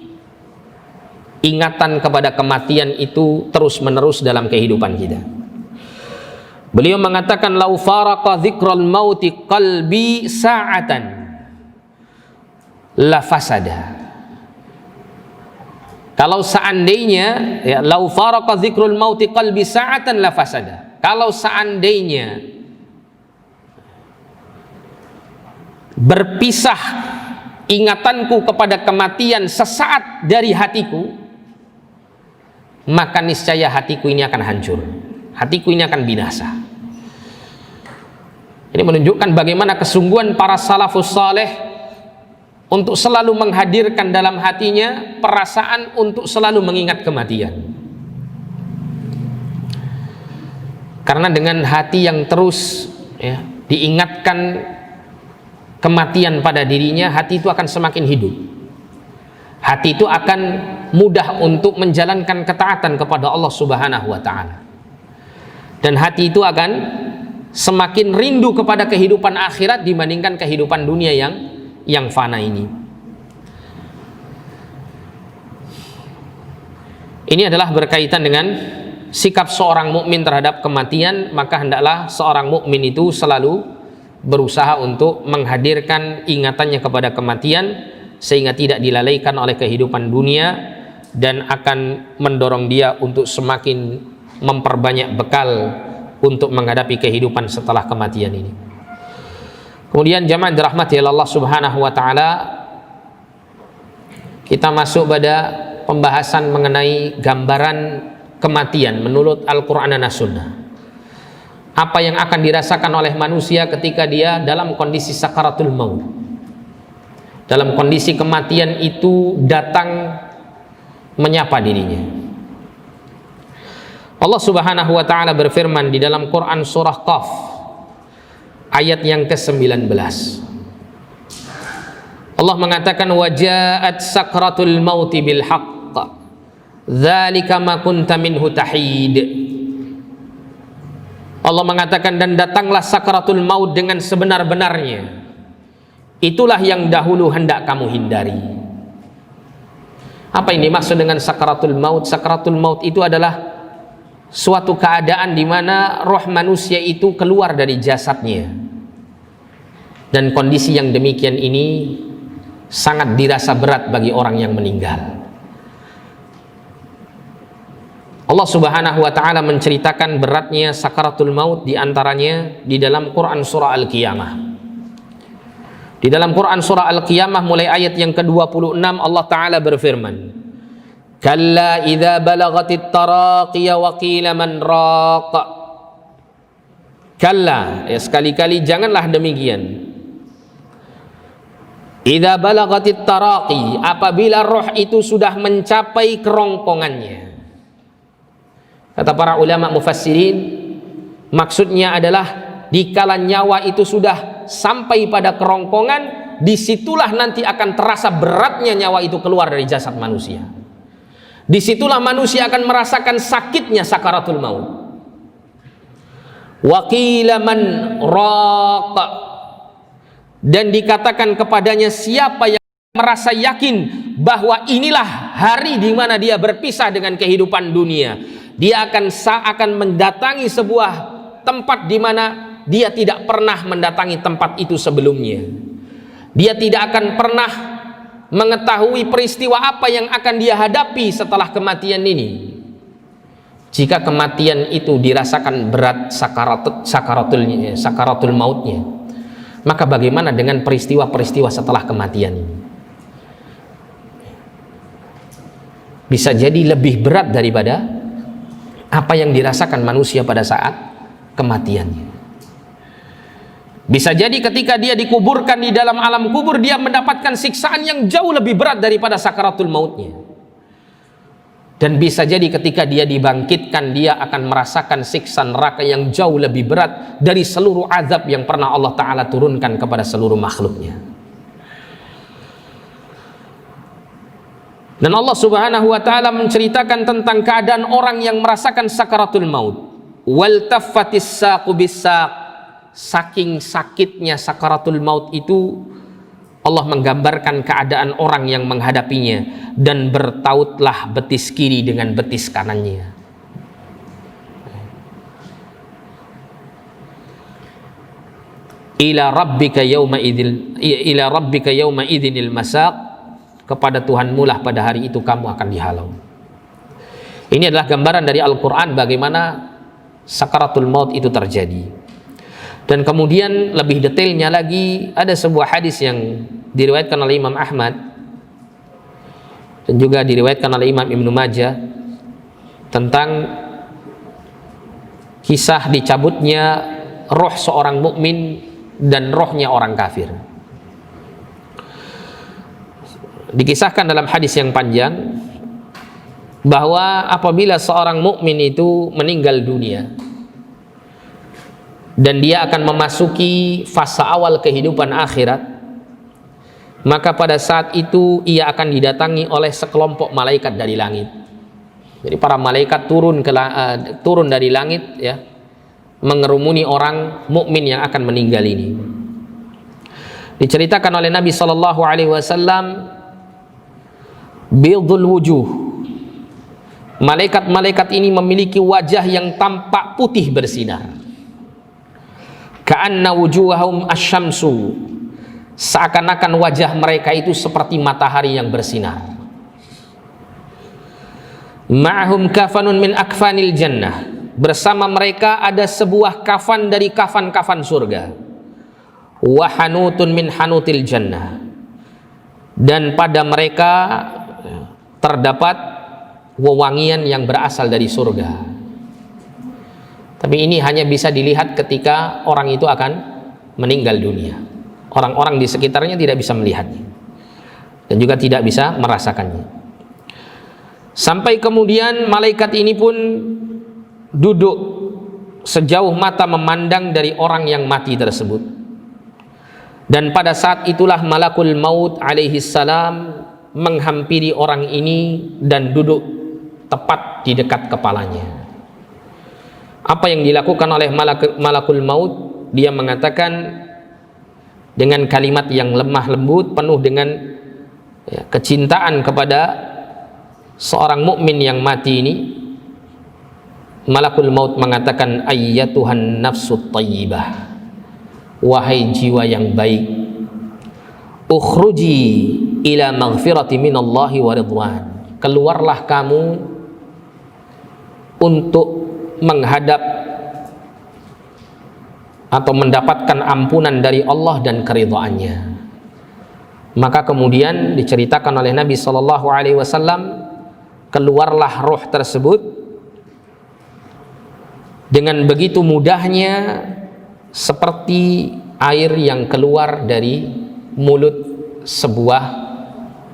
ingatan kepada kematian itu terus menerus dalam kehidupan kita. Beliau mengatakan, lau faraqa dzikral mauti qalbi sa'atan la fasada. Kalau seandainya, ya, lau faraqa dzikrul mauti qalbi sa'atan la fasada. Kalau seandainya berpisah ingatanku kepada kematian sesaat dari hatiku, maka niscaya hatiku ini akan hancur, hatiku ini akan binasa. Ini menunjukkan bagaimana kesungguhan para salafus saleh untuk selalu menghadirkan dalam hatinya perasaan untuk selalu mengingat kematian. Karena dengan hati yang terus, ya, diingatkan kematian pada dirinya, hati itu akan semakin hidup. Hati itu akan mudah untuk menjalankan ketaatan kepada Allah Subhanahu wa ta'ala. Dan hati itu akan semakin rindu kepada kehidupan akhirat dibandingkan kehidupan dunia yang fana ini. Ini adalah berkaitan dengan sikap seorang mukmin terhadap kematian. Maka hendaklah seorang mukmin itu selalu berusaha untuk menghadirkan ingatannya kepada kematian sehingga tidak dilalaikan oleh kehidupan dunia dan akan mendorong dia untuk semakin memperbanyak bekal untuk menghadapi kehidupan setelah kematian ini. Kemudian jamaah dirahmati Allah Subhanahu wa ta'ala, kita masuk pada pembahasan mengenai gambaran kematian menurut Al-Quran dan As-Sunnah. Apa yang akan dirasakan oleh manusia ketika dia dalam kondisi sakaratul maut, dalam kondisi kematian itu datang menyapa dirinya. Allah Subhanahu wa ta'ala berfirman di dalam Quran surah Qaf ayat yang ke-19. Allah mengatakan wajaat sakratul mauti bil haqq dzalika ma kunta minhu tahid. Allah mengatakan dan datanglah sakratul maut dengan sebenar-benarnya. Itulah yang dahulu hendak kamu hindari. Apa ini maksud dengan sakratul maut? Sakratul maut itu adalah suatu keadaan di mana roh manusia itu keluar dari jasadnya. Dan kondisi yang demikian ini sangat dirasa berat bagi orang yang meninggal. Allah Subhanahu wa taala menceritakan beratnya sakaratul maut di antaranya di dalam Quran surah Al-Qiyamah. Di dalam Quran surah Al-Qiyamah mulai ayat yang ke-26 Allah taala berfirman, "Kalla idza balagatit taraqiya wa qila man raq." Kalla, ya sekali-kali janganlah demikian. Idza balagatit taraqi, apabila roh itu sudah mencapai kerongkongannya. Kata para ulama mufassirin, maksudnya adalah dikala nyawa itu sudah sampai pada kerongkongan, disitulah nanti akan terasa beratnya nyawa itu keluar dari jasad manusia. Disitulah manusia akan merasakan sakitnya sakaratul maut. Wa qila man raq, dan dikatakan kepadanya siapa yang merasa yakin bahwa inilah hari di mana dia berpisah dengan kehidupan dunia, dia akan mendatangi sebuah tempat di mana dia tidak pernah mendatangi tempat itu sebelumnya. Dia tidak akan pernah mengetahui peristiwa apa yang akan dia hadapi setelah kematian ini. Jika kematian itu dirasakan berat sakaratul mautnya, maka bagaimana dengan peristiwa-peristiwa setelah kematian ini? Bisa jadi lebih berat daripada apa yang dirasakan manusia pada saat kematiannya. Bisa jadi ketika dia dikuburkan di dalam alam kubur, dia mendapatkan siksaan yang jauh lebih berat daripada sakaratul mautnya. Dan bisa jadi ketika dia dibangkitkan, dia akan merasakan siksa neraka yang jauh lebih berat dari seluruh azab yang pernah Allah Ta'ala turunkan kepada seluruh makhluknya. Dan Allah Subhanahu wa Ta'ala menceritakan tentang keadaan orang yang merasakan sakaratul maut. Wal taffatis saqu bis-saq. Saking sakitnya sakaratul maut itu, Allah menggambarkan keadaan orang yang menghadapinya, dan bertautlah betis kiri dengan betis kanannya. Ila rabbika yauma idzinil masaq, kepada Tuhanmu lah pada hari itu kamu akan dihalau. Ini adalah gambaran dari Al-Quran bagaimana sakaratul maut itu terjadi. Dan kemudian lebih detailnya lagi, ada sebuah hadis yang diriwayatkan oleh Imam Ahmad dan juga diriwayatkan oleh Imam Ibnu Majah tentang kisah dicabutnya roh seorang mukmin dan rohnya orang kafir. Dikisahkan dalam hadis yang panjang bahwa apabila seorang mukmin itu meninggal dunia dan dia akan memasuki fase awal kehidupan akhirat, maka pada saat itu ia akan didatangi oleh sekelompok malaikat dari langit. Jadi para malaikat turun dari langit, ya, mengerumuni orang mukmin yang akan meninggal ini. Diceritakan oleh Nabi Shallallahu Alaihi Wasallam, bidul wujuh, malaikat-malaikat ini memiliki wajah yang tampak putih bersinar. Ka'anna wujuhahum asyamsu, seakan-akan wajah mereka itu seperti matahari yang bersinar. Ma'ahum kafanun min akfanil jannah, bersama mereka ada sebuah kafan dari kafan-kafan surga. Wa hanutun min hanutil jannah, dan pada mereka terdapat wewangian yang berasal dari surga. Tapi ini hanya bisa dilihat ketika orang itu akan meninggal dunia. Orang-orang di sekitarnya tidak bisa melihatnya dan juga tidak bisa merasakannya. Sampai kemudian malaikat ini pun duduk sejauh mata memandang dari orang yang mati tersebut. Dan pada saat itulah malakul maut alaihi salam menghampiri orang ini dan duduk tepat di dekat kepalanya. Apa yang dilakukan oleh malakul maut? Dia mengatakan dengan kalimat yang lemah lembut, penuh dengan kecintaan kepada seorang mukmin yang mati ini. Malakul maut mengatakan, ayyatuhan nafsut thayyibah, wahai jiwa yang baik, ukhruji ila maghfirati minallahi wa ridwan, keluarlah kamu untuk menghadap atau mendapatkan ampunan dari Allah dan keridhaannya. Maka kemudian diceritakan oleh Nabi SAW, keluarlah roh tersebut dengan begitu mudahnya seperti air yang keluar dari mulut sebuah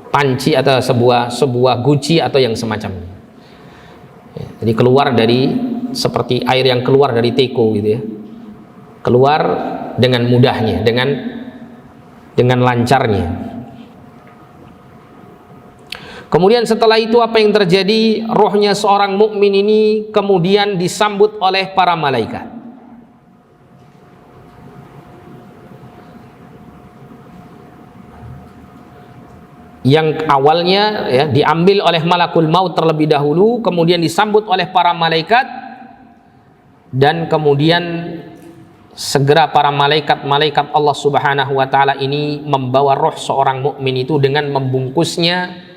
panci atau sebuah guci atau yang semacamnya. Jadi keluar dari seperti air yang keluar dari teko gitu ya. Keluar dengan mudahnya, dengan lancarnya. Kemudian setelah itu apa yang terjadi? Rohnya seorang mukmin ini kemudian disambut oleh para malaikat. Yang awalnya diambil oleh malakul maut terlebih dahulu, kemudian disambut oleh para malaikat, dan kemudian segera para malaikat Allah Subhanahu wa taala ini membawa roh seorang mukmin itu dengan membungkusnya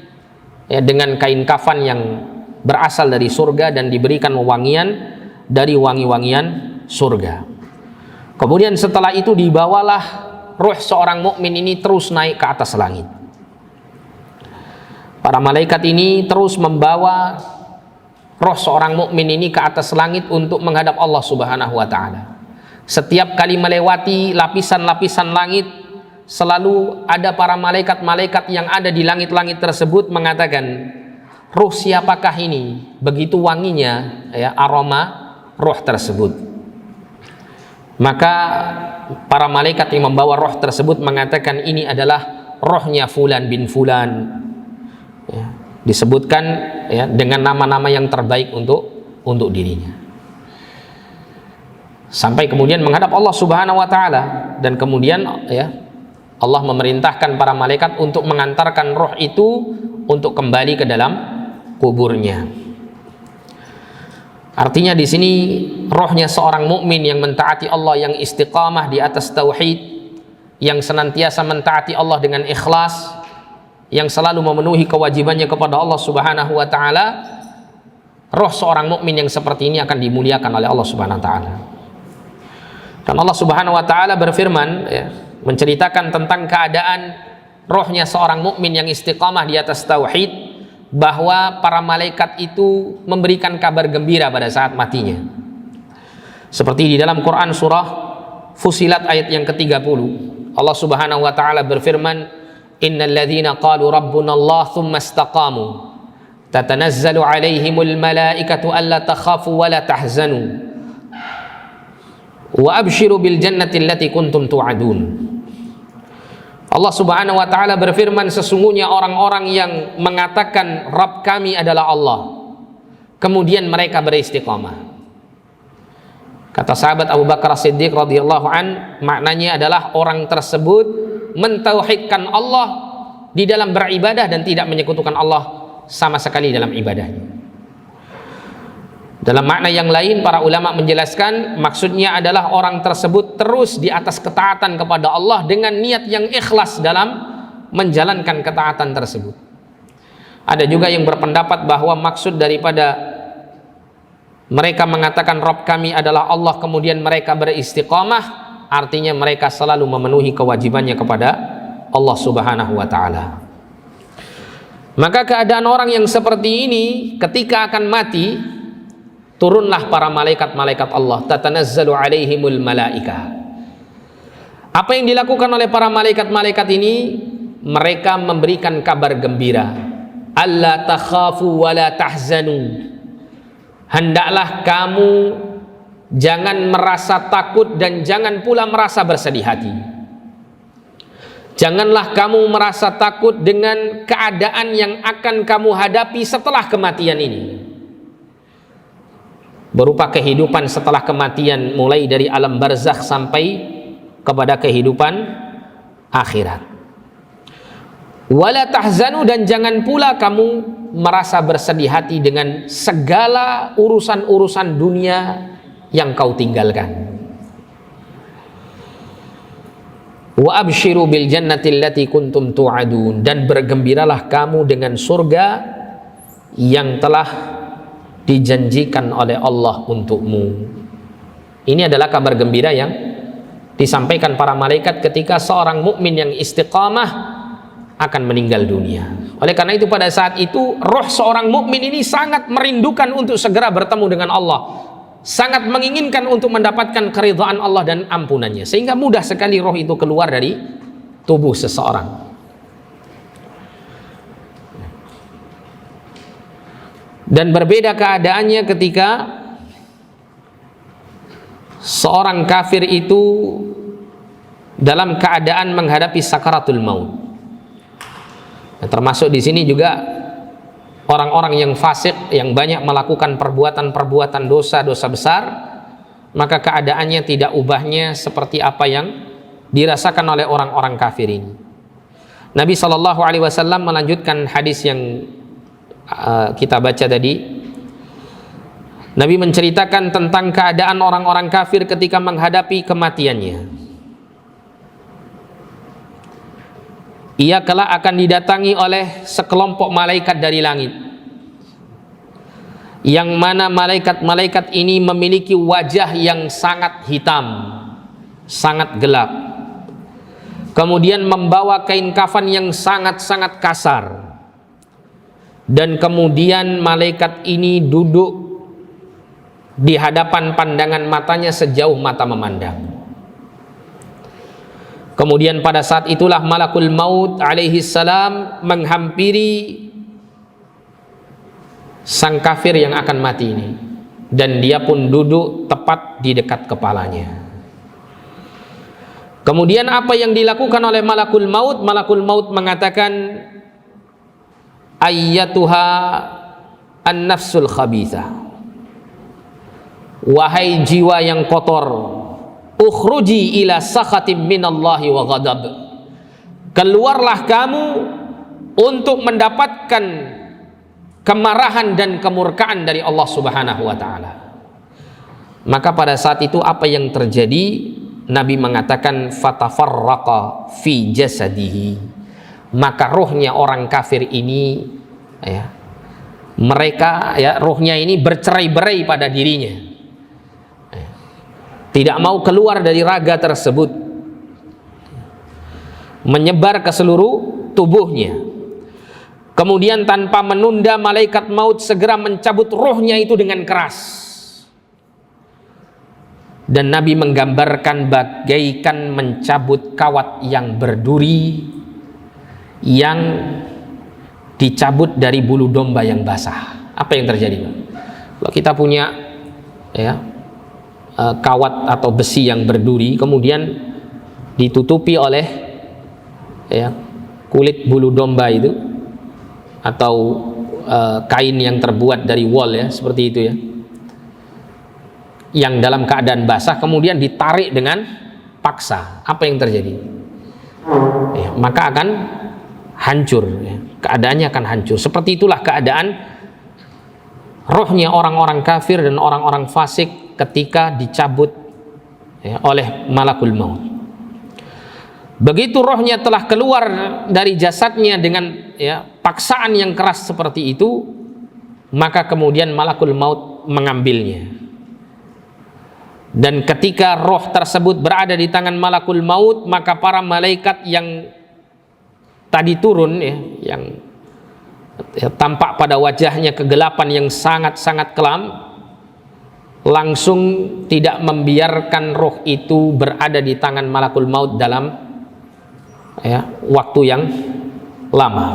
dengan kain kafan yang berasal dari surga dan diberikan wewangian dari wangi-wangian surga. Kemudian setelah itu dibawalah roh seorang mukmin ini terus naik ke atas langit. Para malaikat ini terus membawa roh seorang mukmin ini ke atas langit untuk menghadap Allah Subhanahu wa taala. Setiap kali melewati lapisan-lapisan langit, selalu ada para malaikat-malaikat yang ada di langit-langit tersebut mengatakan, ruh siapakah ini? Begitu wanginya aroma roh tersebut. Maka para malaikat yang membawa roh tersebut mengatakan, ini adalah rohnya fulan bin fulan. Disebutkan dengan nama-nama yang terbaik untuk dirinya. Sampai kemudian menghadap Allah Subhanahu wa taala, dan kemudian Allah memerintahkan para malaikat untuk mengantarkan roh itu untuk kembali ke dalam kuburnya. Artinya di sini rohnya seorang mukmin yang mentaati Allah, yang istiqamah di atas tauhid, yang senantiasa mentaati Allah dengan ikhlas, yang selalu memenuhi kewajibannya kepada Allah Subhanahu wa taala, roh seorang mukmin yang seperti ini akan dimuliakan oleh Allah Subhanahu wa taala. Dan Allah Subhanahu wa taala berfirman menceritakan tentang keadaan rohnya seorang mukmin yang istiqamah di atas tauhid, bahwa para malaikat itu memberikan kabar gembira pada saat matinya. Seperti di dalam Quran surah Fussilat ayat yang ke-30, Allah Subhanahu wa taala berfirman, innal ladzina qalu rabbuna Allah tsumma istaqamu tatanazzalu alaihimul malaikatu alla takhafu wa la tahzanu wa abshiru bil jannati allati kuntum tu'adun. Allah Subhanahu wa taala berfirman, sesungguhnya orang-orang yang mengatakan Rabb kami adalah Allah, kemudian mereka beristiqamah. Kata sahabat Abu Bakar Siddiq radhiyallahu an, maknanya adalah orang tersebut mentauhidkan Allah di dalam beribadah dan tidak menyekutukan Allah sama sekali dalam ibadahnya. Dalam makna yang lain, para ulama menjelaskan maksudnya adalah orang tersebut terus di atas ketaatan kepada Allah dengan niat yang ikhlas dalam menjalankan ketaatan tersebut. Ada juga yang berpendapat bahwa maksud daripada mereka mengatakan Rabb kami adalah Allah, kemudian mereka beristiqamah, artinya mereka selalu memenuhi kewajibannya kepada Allah Subhanahu wa taala. Maka keadaan orang yang seperti ini ketika akan mati, turunlah para malaikat-malaikat Allah, tatanazzalu alaihimul malaika. Apa yang dilakukan oleh para malaikat-malaikat ini? Mereka memberikan kabar gembira, alla takhafu wa la tahzanu, hendaklah kamu Jangan merasa takut dan jangan pula merasa bersedih hati. Janganlah kamu merasa takut dengan keadaan yang akan kamu hadapi setelah kematian ini, berupa kehidupan setelah kematian, mulai dari alam barzakh sampai kepada kehidupan akhirat. Wala tahzanu, dan jangan pula kamu merasa bersedih hati dengan segala urusan-urusan dunia yang kau tinggalkan. Wa abshiru bil jannati allati kuntum tu'adun, dan bergembiralah kamu dengan surga yang telah dijanjikan oleh Allah untukmu. Ini adalah kabar gembira yang disampaikan para malaikat ketika seorang mukmin yang istiqamah akan meninggal dunia. Oleh karena itu pada saat itu roh seorang mukmin ini sangat merindukan untuk segera bertemu dengan Allah, sangat menginginkan untuk mendapatkan keridhaan Allah dan ampunannya, sehingga mudah sekali roh itu keluar dari tubuh seseorang. Dan berbeda keadaannya ketika seorang kafir itu dalam keadaan menghadapi sakaratul maut. Termasuk di sini juga orang-orang yang fasik, yang banyak melakukan perbuatan-perbuatan dosa-dosa besar, maka keadaannya tidak ubahnya seperti apa yang dirasakan oleh orang-orang kafir ini. Nabi SAW melanjutkan hadis yang kita baca tadi. Nabi menceritakan tentang keadaan orang-orang kafir ketika menghadapi kematiannya. Ia kelak akan didatangi oleh sekelompok malaikat dari langit, yang mana malaikat-malaikat ini memiliki wajah yang sangat hitam, sangat gelap, kemudian membawa kain kafan yang sangat-sangat kasar, dan kemudian malaikat ini duduk di hadapan pandangan matanya sejauh mata memandang. Kemudian pada saat itulah malakul maut alaihi salam menghampiri sang kafir yang akan mati ini, dan dia pun duduk tepat di dekat kepalanya. Kemudian apa yang dilakukan oleh malakul maut? Malakul maut mengatakan, ayyatuha an-nafsul khabithah, wahai jiwa yang kotor, ukhruji ila sakhatim minallahi wa ghadab, keluarlah kamu untuk mendapatkan kemarahan dan kemurkaan dari Allah Subhanahu wa taala. Maka pada saat itu apa yang terjadi? Nabi mengatakan fatafarraqa fi jasadihi, maka rohnya orang kafir ini mereka rohnya ini bercerai-berai pada dirinya, tidak mau keluar dari raga tersebut, menyebar ke seluruh tubuhnya. Kemudian tanpa menunda, malaikat maut segera mencabut rohnya itu dengan keras. Dan Nabi menggambarkan bagaikan mencabut kawat yang berduri yang dicabut dari bulu domba yang basah. Apa yang terjadi? Kalau kita punya kawat atau besi yang berduri, kemudian ditutupi oleh kulit bulu domba itu, atau kain yang terbuat dari wol seperti itu yang dalam keadaan basah, kemudian ditarik dengan paksa, apa yang terjadi? Maka akan hancur, keadaannya akan hancur. Seperti itulah keadaan rohnya orang-orang kafir dan orang-orang fasik ketika dicabut oleh malakul maut. Begitu rohnya telah keluar dari jasadnya dengan paksaan yang keras seperti itu, maka kemudian malakul maut mengambilnya. Dan ketika roh tersebut berada di tangan malakul maut, maka para malaikat yang tadi turun yang tampak pada wajahnya kegelapan yang sangat-sangat kelam, langsung tidak membiarkan roh itu berada di tangan malakul maut dalam waktu yang lama.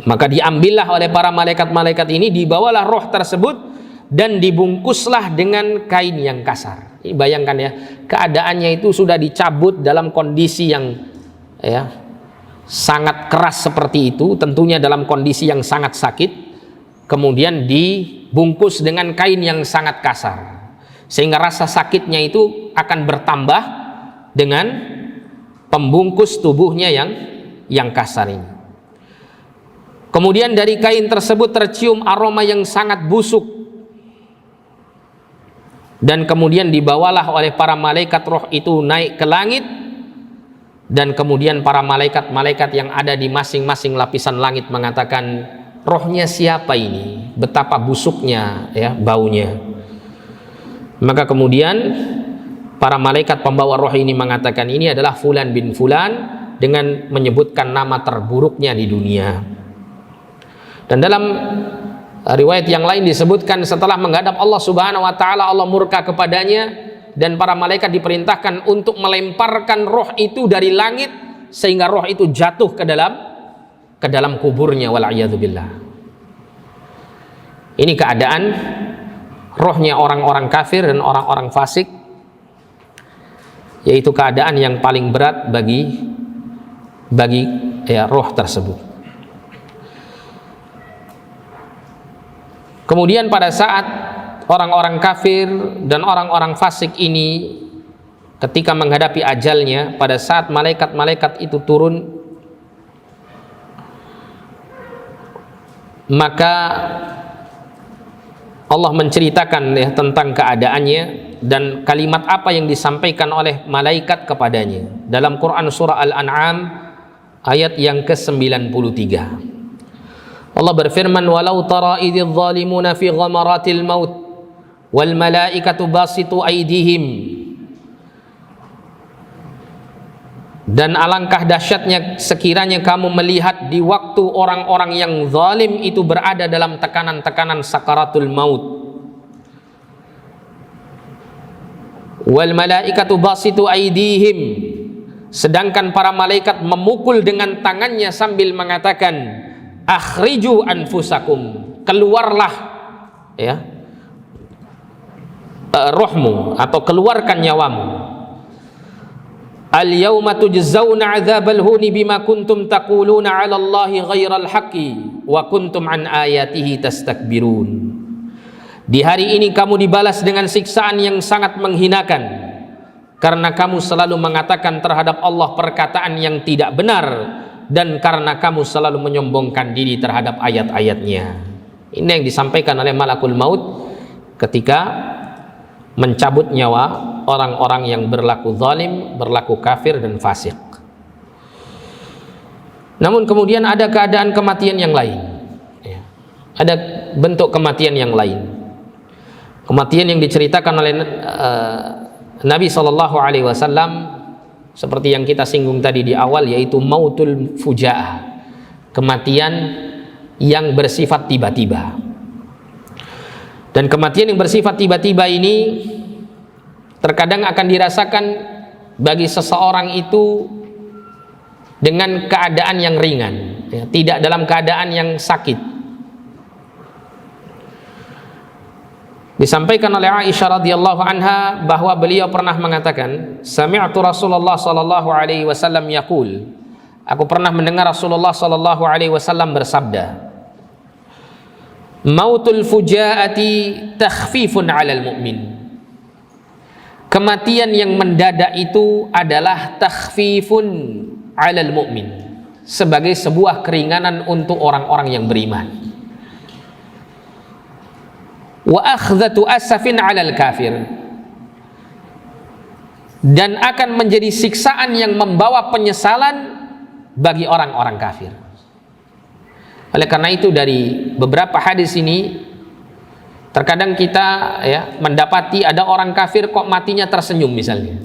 Maka diambillah oleh para malaikat-malaikat ini, dibawalah roh tersebut dan dibungkuslah dengan kain yang kasar. Ini bayangkan ya, keadaannya itu sudah dicabut dalam kondisi yang ya sangat keras seperti itu, tentunya dalam kondisi yang sangat sakit, kemudian dibungkus dengan kain yang sangat kasar, sehingga rasa sakitnya itu akan bertambah dengan pembungkus tubuhnya yang kasar ini. Kemudian dari kain tersebut tercium aroma yang sangat busuk, dan kemudian dibawalah oleh para malaikat roh itu naik ke langit, dan kemudian para malaikat-malaikat yang ada di masing-masing lapisan langit mengatakan, rohnya siapa ini? Betapa busuknya ya baunya. Maka kemudian para malaikat pembawa roh ini mengatakan, ini adalah fulan bin fulan, dengan menyebutkan nama terburuknya di dunia. Dan dalam riwayat yang lain disebutkan, setelah menghadap Allah Subhanahu wa taala, Allah murka kepadanya, dan para malaikat diperintahkan untuk melemparkan roh itu dari langit sehingga roh itu jatuh ke dalam kuburnya, wal'iyadzubillah. Ini keadaan rohnya orang-orang kafir dan orang-orang fasik, yaitu keadaan yang paling berat bagi ya, roh tersebut. Kemudian pada saat orang-orang kafir dan orang-orang fasik ini ketika menghadapi ajalnya, pada saat malaikat-malaikat itu turun, maka Allah menceritakan ya tentang keadaannya dan kalimat apa yang disampaikan oleh malaikat kepadanya. Dalam Quran surah Al-An'am ayat yang ke-93, Allah berfirman, walau tara idzal zalimuna fi ghamaratil maut wal malaikatu basitu aydihim, dan alangkah dahsyatnya sekiranya kamu melihat di waktu orang-orang yang zalim itu berada dalam tekanan-tekanan sakaratul maut, wal malaikatu basitu aydihim, sedangkan para malaikat memukul dengan tangannya sambil mengatakan, akhriju anfusakum, keluarlah ya rohmu atau keluarkan nyawamu. Al yauma tujzauna adzabal huni bima kuntum taquluna 'ala Allahi ghairal haqqi wa kuntum an ayatihi tastakbirun. Di hari ini kamu dibalas dengan siksaan yang sangat menghinakan karena kamu selalu mengatakan terhadap Allah perkataan yang tidak benar, dan karena kamu selalu menyombongkan diri terhadap ayat-ayatnya. Ini yang disampaikan oleh malakul maut ketika mencabut nyawa orang-orang yang berlaku zalim, berlaku kafir dan fasik. Namun kemudian ada keadaan kematian yang lain, ada bentuk kematian yang lain, kematian yang diceritakan oleh Nabi SAW seperti yang kita singgung tadi di awal, yaitu mautul fujaah, kematian yang bersifat tiba-tiba. Dan kematian yang bersifat tiba-tiba ini terkadang akan dirasakan bagi seseorang itu dengan keadaan yang ringan, ya, tidak dalam keadaan yang sakit. Disampaikan oleh Aisyah radhiyallahu anha bahwa beliau pernah mengatakan, sami'tu Rasulullah sallallahu alaihi wasallam yaqul, aku pernah mendengar Rasulullah sallallahu alaihi wasallam bersabda, mautul fujaati takhfifun 'alal mu'min, kematian yang mendadak itu adalah takhfifun 'alal mu'min, sebagai sebuah keringanan untuk orang-orang yang beriman. Wa akhdhatu asafin 'alal kafir, dan akan menjadi siksaan yang membawa penyesalan bagi orang-orang kafir. Oleh karena itu dari beberapa hadis ini terkadang kita ya mendapati ada orang kafir kok matinya tersenyum misalnya,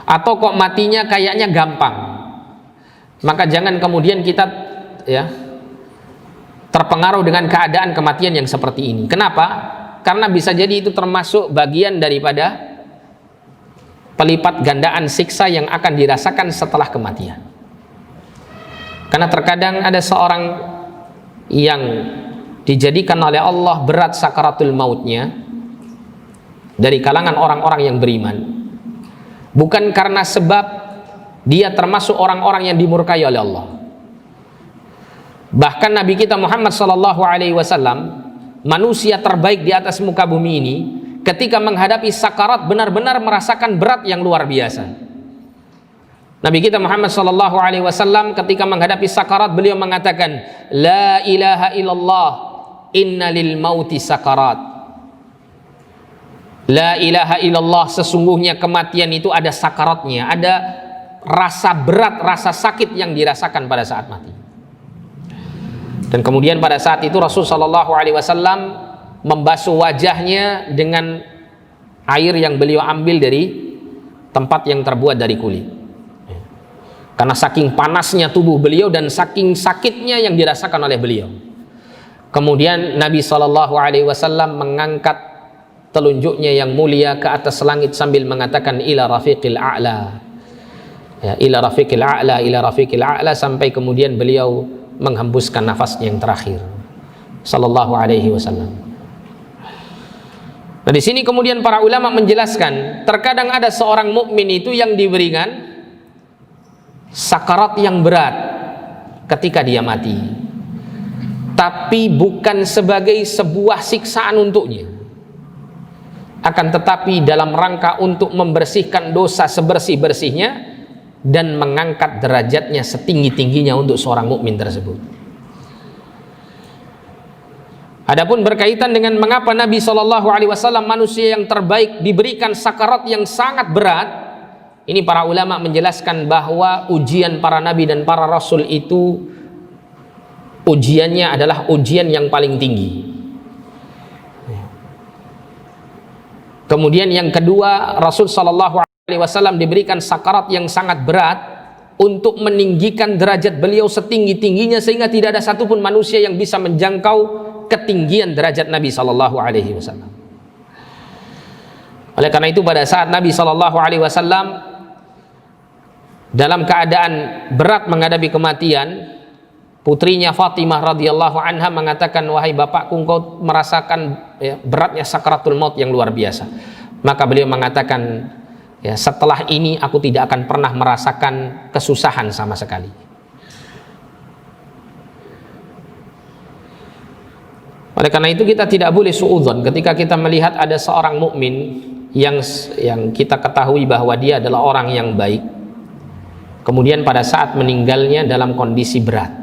atau kok matinya kayaknya gampang. Maka jangan kemudian kita ya terpengaruh dengan keadaan kematian yang seperti ini. Kenapa? Karena bisa jadi itu termasuk bagian daripada pelipat gandaan siksa yang akan dirasakan setelah kematian. Karena terkadang ada seorang yang dijadikan oleh Allah berat sakaratul mautnya dari kalangan orang-orang yang beriman, bukan karena sebab dia termasuk orang-orang yang dimurkai oleh Allah. Bahkan Nabi kita Muhammad sallallahu alaihi wasallam, manusia terbaik di atas muka bumi ini, ketika menghadapi sakarat benar-benar merasakan berat yang luar biasa. Nabi kita Muhammad sallallahu alaihi wasallam ketika menghadapi sakarat, beliau mengatakan, la ilaha illallah, inna lil mauti sakarat. La ilaha illallah, sesungguhnya kematian itu ada sakaratnya, ada rasa berat, rasa sakit yang dirasakan pada saat mati. Dan kemudian pada saat itu Rasul sallallahu alaihi wasallam membasuh wajahnya dengan air yang beliau ambil dari tempat yang terbuat dari kulit. Karena saking panasnya tubuh beliau dan saking sakitnya yang dirasakan oleh beliau. Kemudian Nabi sallallahu alaihi wasallam mengangkat telunjuknya yang mulia ke atas langit sambil mengatakan ila rafiqil a'la, ya, ila rafiqil a'la, ila rafiqil a'la, sampai kemudian beliau menghembuskan nafasnya yang terakhir sallallahu alaihi wasallam. Nah, di sini kemudian para ulama menjelaskan, terkadang ada seorang mukmin itu yang diberikan sakarat yang berat ketika dia mati, tapi bukan sebagai sebuah siksaan untuknya, akan tetapi dalam rangka untuk membersihkan dosa sebersih-bersihnya dan mengangkat derajatnya setinggi-tingginya untuk seorang mukmin tersebut. Adapun berkaitan dengan mengapa Nabi SAW, manusia yang terbaik, diberikan sakarat yang sangat berat, ini para ulama menjelaskan bahwa ujian para nabi dan para rasul itu ujiannya adalah ujian yang paling tinggi. Kemudian yang kedua, Rasul sallallahu alaihi wasallam diberikan sakarat yang sangat berat untuk meninggikan derajat beliau setinggi-tingginya, sehingga tidak ada satupun manusia yang bisa menjangkau ketinggian derajat Nabi sallallahu alaihi wasallam. Oleh karena itu pada saat Nabi sallallahu alaihi wasallam dalam keadaan berat menghadapi kematian, putrinya Fatimah radhiyallahu anha mengatakan, wahai bapakku, engkau merasakan beratnya sakaratul maut yang luar biasa. Maka beliau mengatakan, ya, setelah ini aku tidak akan pernah merasakan kesusahan sama sekali. Oleh karena itu kita tidak boleh suudzon ketika kita melihat ada seorang mukmin yang kita ketahui bahwa dia adalah orang yang baik, kemudian pada saat meninggalnya dalam kondisi berat.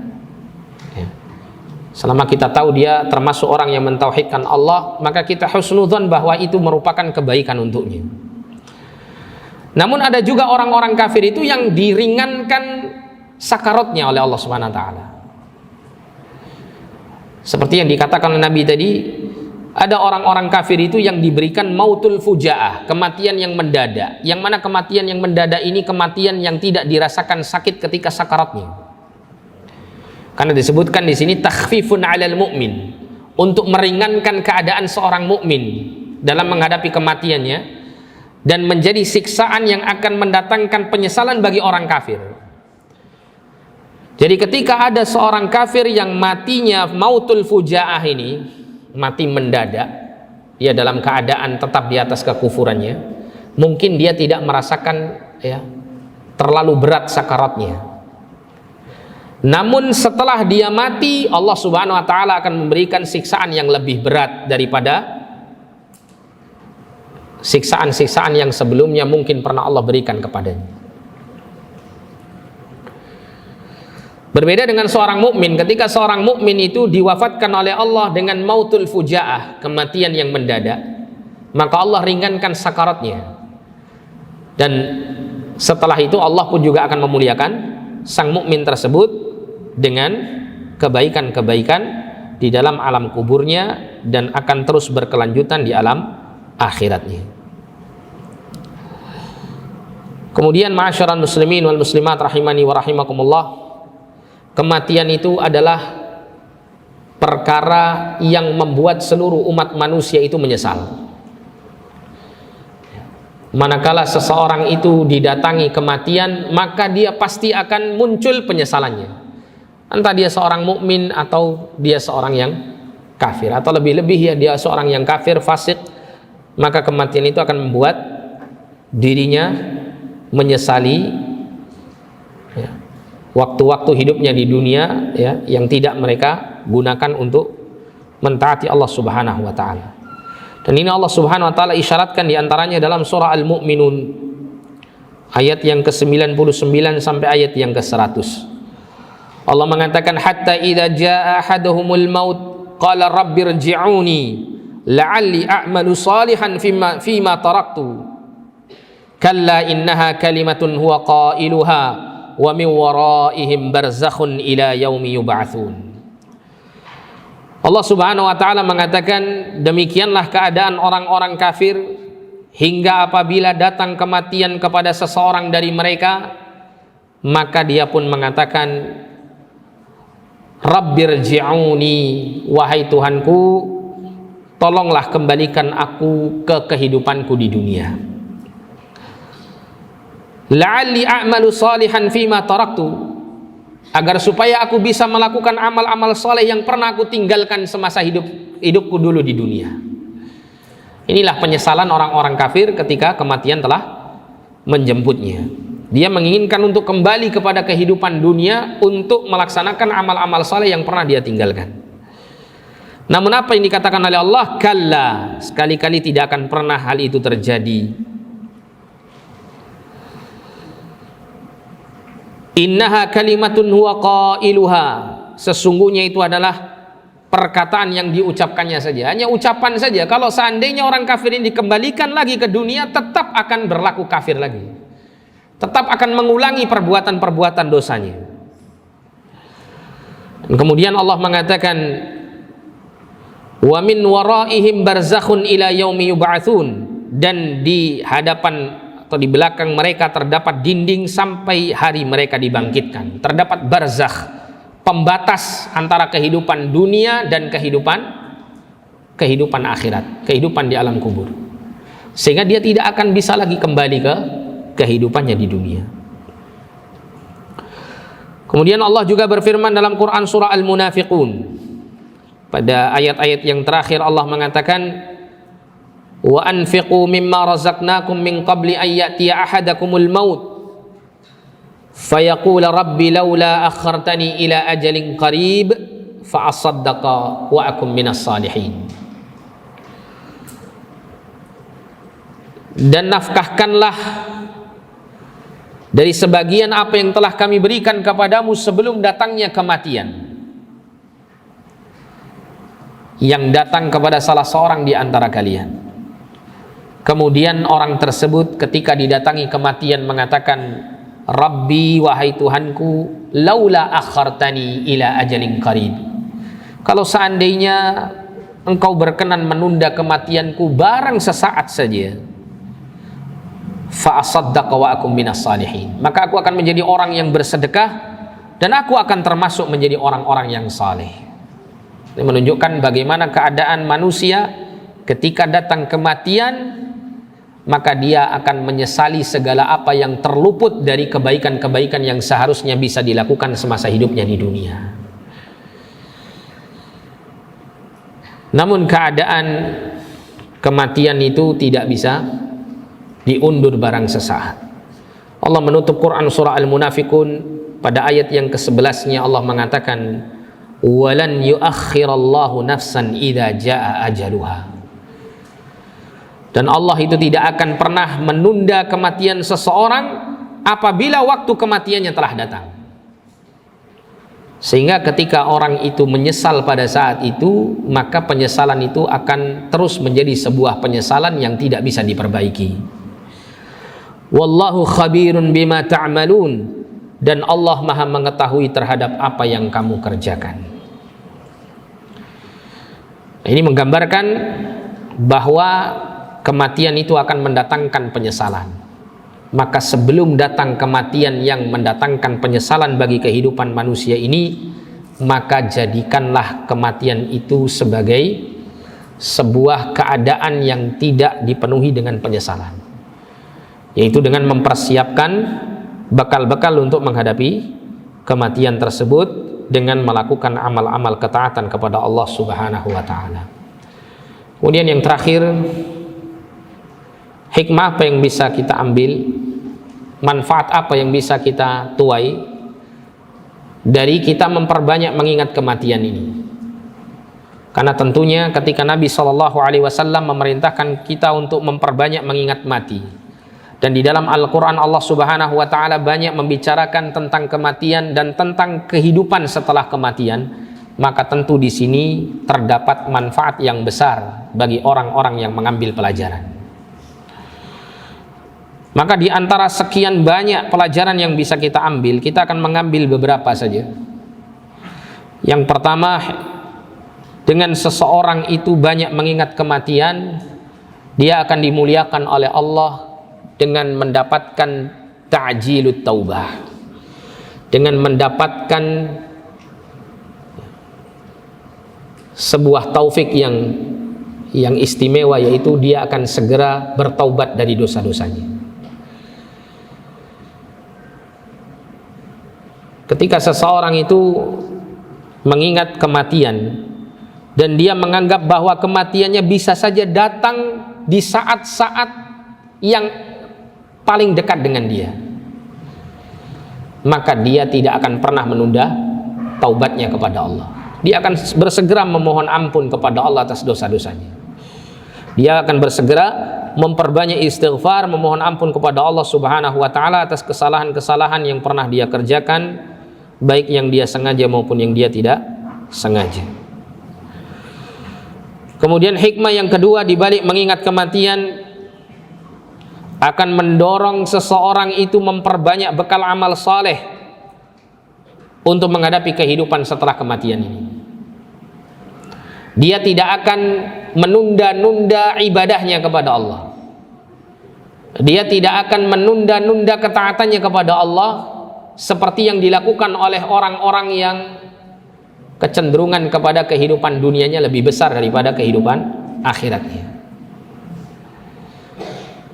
Selama kita tahu dia termasuk orang yang mentauhidkan Allah, maka kita husnudzon bahwa itu merupakan kebaikan untuknya. Namun ada juga orang-orang kafir itu yang diringankan sakaratnya oleh Allah Subhanahu wa taala. Seperti yang dikatakan oleh Nabi tadi, ada orang-orang kafir itu yang diberikan mautul fujaah, kematian yang mendadak. Yang mana kematian yang mendadak ini kematian yang tidak dirasakan sakit ketika sakaratnya. Karena disebutkan di sini takhfifun 'alal mu'min, untuk meringankan keadaan seorang mukmin dalam menghadapi kematiannya, dan menjadi siksaan yang akan mendatangkan penyesalan bagi orang kafir. Jadi ketika ada seorang kafir yang matinya mautul fujaah ini, mati mendadak, dia dalam keadaan tetap di atas kekufurannya, mungkin dia tidak merasakan terlalu berat sakaratnya. Namun setelah dia mati, Allah Subhanahu wa taala akan memberikan siksaan yang lebih berat daripada siksaan-siksaan yang sebelumnya mungkin pernah Allah berikan kepadanya. Berbeda dengan seorang mukmin, ketika seorang mukmin itu diwafatkan oleh Allah dengan mautul fujaah, kematian yang mendadak, maka Allah ringankan sakaratnya. Dan setelah itu Allah pun juga akan memuliakan sang mukmin tersebut dengan kebaikan-kebaikan di dalam alam kuburnya, dan akan terus berkelanjutan di alam akhiratnya. Kemudian ma'asyiral muslimin wal muslimat rahimani wa rahimakumullah, kematian itu adalah perkara yang membuat seluruh umat manusia itu menyesal. Manakala seseorang itu didatangi kematian, maka dia pasti akan muncul penyesalannya. Entah dia seorang mukmin atau dia seorang yang kafir, atau lebih-lebih ya dia seorang yang kafir, fasik, maka kematian itu akan membuat dirinya menyesali ya, waktu-waktu hidupnya di dunia ya, yang tidak mereka gunakan untuk mentaati Allah Subhanahu wa taala. Dan ini Allah Subhanahu wa taala isyaratkan diantaranya dalam surah Al-Mu'minun ayat yang ke-99 sampai ayat yang ke-100. Allah mengatakan, hatta idza jaa ahaduhumul maut qala rabbirji'uni la'alli a'malu salihan fima taraktu kalla innaha kalimatun huwa qailuha wa min waraihim barzakhun ila yaumi yub'atsun. Allah Subhanahu wa taala mengatakan, demikianlah keadaan orang-orang kafir hingga apabila datang kematian kepada seseorang dari mereka, maka dia pun mengatakan, rabbirji'uni, wahai Tuhanku, tolonglah kembalikan aku ke kehidupanku di dunia. La'alli a'malu salihan fima taraktu, agar supaya aku bisa melakukan amal-amal soleh yang pernah aku tinggalkan semasa hidupku dulu di dunia. Inilah penyesalan orang-orang kafir ketika kematian telah menjemputnya. Dia menginginkan untuk kembali kepada kehidupan dunia untuk melaksanakan amal-amal soleh yang pernah dia tinggalkan. Namun apa yang dikatakan oleh Allah? Kalla, sekali-kali tidak akan pernah hal itu terjadi. Innaha kalimatun huwa qailuha, sesungguhnya itu adalah perkataan yang diucapkannya saja, hanya ucapan saja. Kalau seandainya orang kafir ini dikembalikan lagi ke dunia, tetap akan berlaku kafir lagi, tetap akan mengulangi perbuatan-perbuatan dosanya. Dan kemudian Allah mengatakan, wa min waraihim barzakhun ila yaumi yub'atsun, dan di hadapan atau di belakang mereka terdapat dinding sampai hari mereka dibangkitkan. Terdapat barzakh, pembatas antara kehidupan dunia dan kehidupan akhirat, kehidupan di alam kubur, sehingga dia tidak akan bisa lagi kembali ke kehidupannya di dunia. Kemudian Allah juga berfirman dalam Quran surah Al-Munafiqun, pada ayat-ayat yang terakhir Allah mengatakan, wa anfiqu mimma razaqnakum min qabli an ya'tiya ahadakumul maut fayaqula rabbi laula akhartani ila ajalin qarib fa asaddaqa wa akum minas salihin. Dan nafkahkanlah dari sebagian apa yang telah kami berikan kepadamu sebelum datangnya kematian yang datang kepada salah seorang di antara kalian. Kemudian orang tersebut ketika didatangi kematian mengatakan, Rabbi, wahai Tuhanku, laula akhartani ila ajalin qarib, kalau seandainya engkau berkenan menunda kematianku barang sesaat saja, fa asaddaqa wa akum minas salihin, maka aku akan menjadi orang yang bersedekah dan aku akan termasuk menjadi orang-orang yang saleh. Ini menunjukkan bagaimana keadaan manusia ketika datang kematian, maka dia akan menyesali segala apa yang terluput dari kebaikan-kebaikan yang seharusnya bisa dilakukan semasa hidupnya di dunia. Namun keadaan kematian itu tidak bisa diundur barang sesaat. Allah menutup Quran surah Al-Munafiqun pada ayat yang ke-11-nya. Allah mengatakan, walan yuakhirallahu nafsan idza jaa ajaluha, dan Allah itu tidak akan pernah menunda kematian seseorang apabila waktu kematiannya telah datang. Sehingga ketika orang itu menyesal pada saat itu, maka penyesalan itu akan terus menjadi sebuah penyesalan yang tidak bisa diperbaiki. Wallahu khabirun bima ta'malun, dan Allah Maha mengetahui terhadap apa yang kamu kerjakan. Ini menggambarkan bahwa kematian itu akan mendatangkan penyesalan. Maka sebelum datang kematian yang mendatangkan penyesalan bagi kehidupan manusia ini, maka jadikanlah kematian itu sebagai sebuah keadaan yang tidak dipenuhi dengan penyesalan, yaitu dengan mempersiapkan bekal-bekal untuk menghadapi kematian tersebut, dengan melakukan amal-amal ketaatan kepada Allah Subhanahu wa taala. Kemudian yang terakhir, hikmah apa yang bisa kita ambil, manfaat apa yang bisa kita tuai dari kita memperbanyak mengingat kematian ini. Karena tentunya ketika Nabi SAW memerintahkan kita untuk memperbanyak mengingat mati, dan di dalam Al-Quran Allah Subhanahu wa ta'ala banyak membicarakan tentang kematian dan tentang kehidupan setelah kematian, maka tentu di sini terdapat manfaat yang besar bagi orang-orang yang mengambil pelajaran. Maka di antara sekian banyak pelajaran yang bisa kita ambil, kita akan mengambil beberapa saja. Yang pertama, dengan seseorang itu banyak mengingat kematian, dia akan dimuliakan oleh Allah dengan mendapatkan ta'jilut taubah, dengan mendapatkan sebuah taufik yang istimewa, yaitu dia akan segera bertaubat dari dosa-dosanya. Ketika seseorang itu mengingat kematian dan dia menganggap bahwa kematiannya bisa saja datang di saat-saat yang paling dekat dengan dia, maka dia tidak akan pernah menunda taubatnya kepada Allah. Dia akan bersegera memohon ampun kepada Allah atas dosa-dosanya. Dia akan bersegera memperbanyak istighfar, memohon ampun kepada Allah Subhanahu wa ta'ala atas kesalahan-kesalahan yang pernah dia kerjakan, baik yang dia sengaja maupun yang dia tidak sengaja. Kemudian hikmah yang kedua di balik mengingat kematian, akan mendorong seseorang itu memperbanyak bekal amal saleh untuk menghadapi kehidupan setelah kematian ini. Dia tidak akan menunda-nunda ibadahnya kepada Allah. Dia tidak akan menunda-nunda ketaatannya kepada Allah seperti yang dilakukan oleh orang-orang yang kecenderungan kepada kehidupan dunianya lebih besar daripada kehidupan akhiratnya.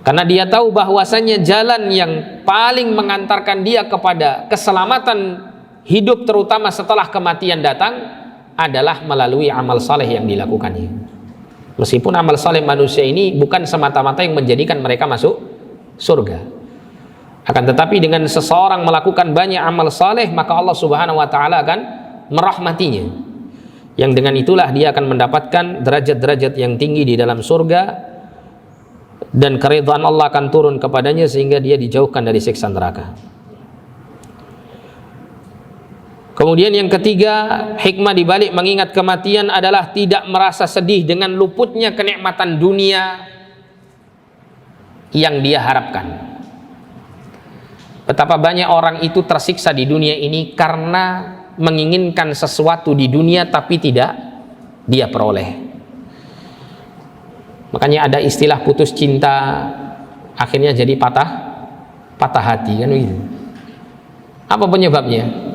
Karena dia tahu bahwasanya jalan yang paling mengantarkan dia kepada keselamatan hidup, terutama setelah kematian datang, adalah melalui amal saleh yang dilakukannya. Meskipun amal saleh manusia ini bukan semata-mata yang menjadikan mereka masuk surga, akan tetapi dengan seseorang melakukan banyak amal saleh, maka Allah Subhanahu wa ta'ala akan merahmatinya, yang dengan itulah dia akan mendapatkan derajat-derajat yang tinggi di dalam surga, dan keridhaan Allah akan turun kepadanya sehingga dia dijauhkan dari siksa neraka. Kemudian yang ketiga, hikmah di balik mengingat kematian adalah tidak merasa sedih dengan luputnya kenikmatan dunia yang dia harapkan. Betapa banyak orang itu tersiksa di dunia ini karena menginginkan sesuatu di dunia tapi tidak dia peroleh. Makanya ada istilah putus cinta akhirnya jadi patah hati, kan begitu. Apa penyebabnya?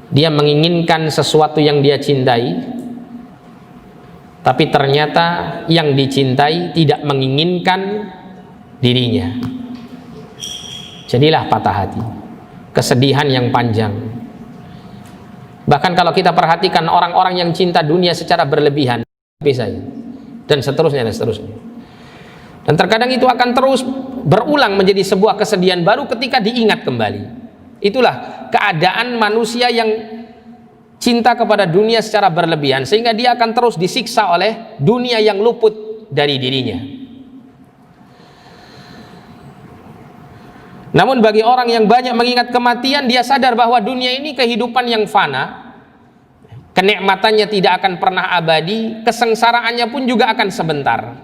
Dia menginginkan sesuatu yang dia cintai, tapi ternyata yang dicintai tidak menginginkan dirinya. Jadilah patah hati, kesedihan yang panjang. Bahkan kalau kita perhatikan orang-orang yang cinta dunia secara berlebihan, dan seterusnya dan seterusnya. Dan terkadang itu akan terus berulang menjadi sebuah kesedihan baru ketika diingat kembali. Itulah keadaan manusia yang cinta kepada dunia secara berlebihan, sehingga dia akan terus disiksa oleh dunia yang luput dari dirinya. Namun bagi orang yang banyak mengingat kematian, dia sadar bahwa dunia ini kehidupan yang fana, kenikmatannya tidak akan pernah abadi, kesengsaraannya pun juga akan sebentar,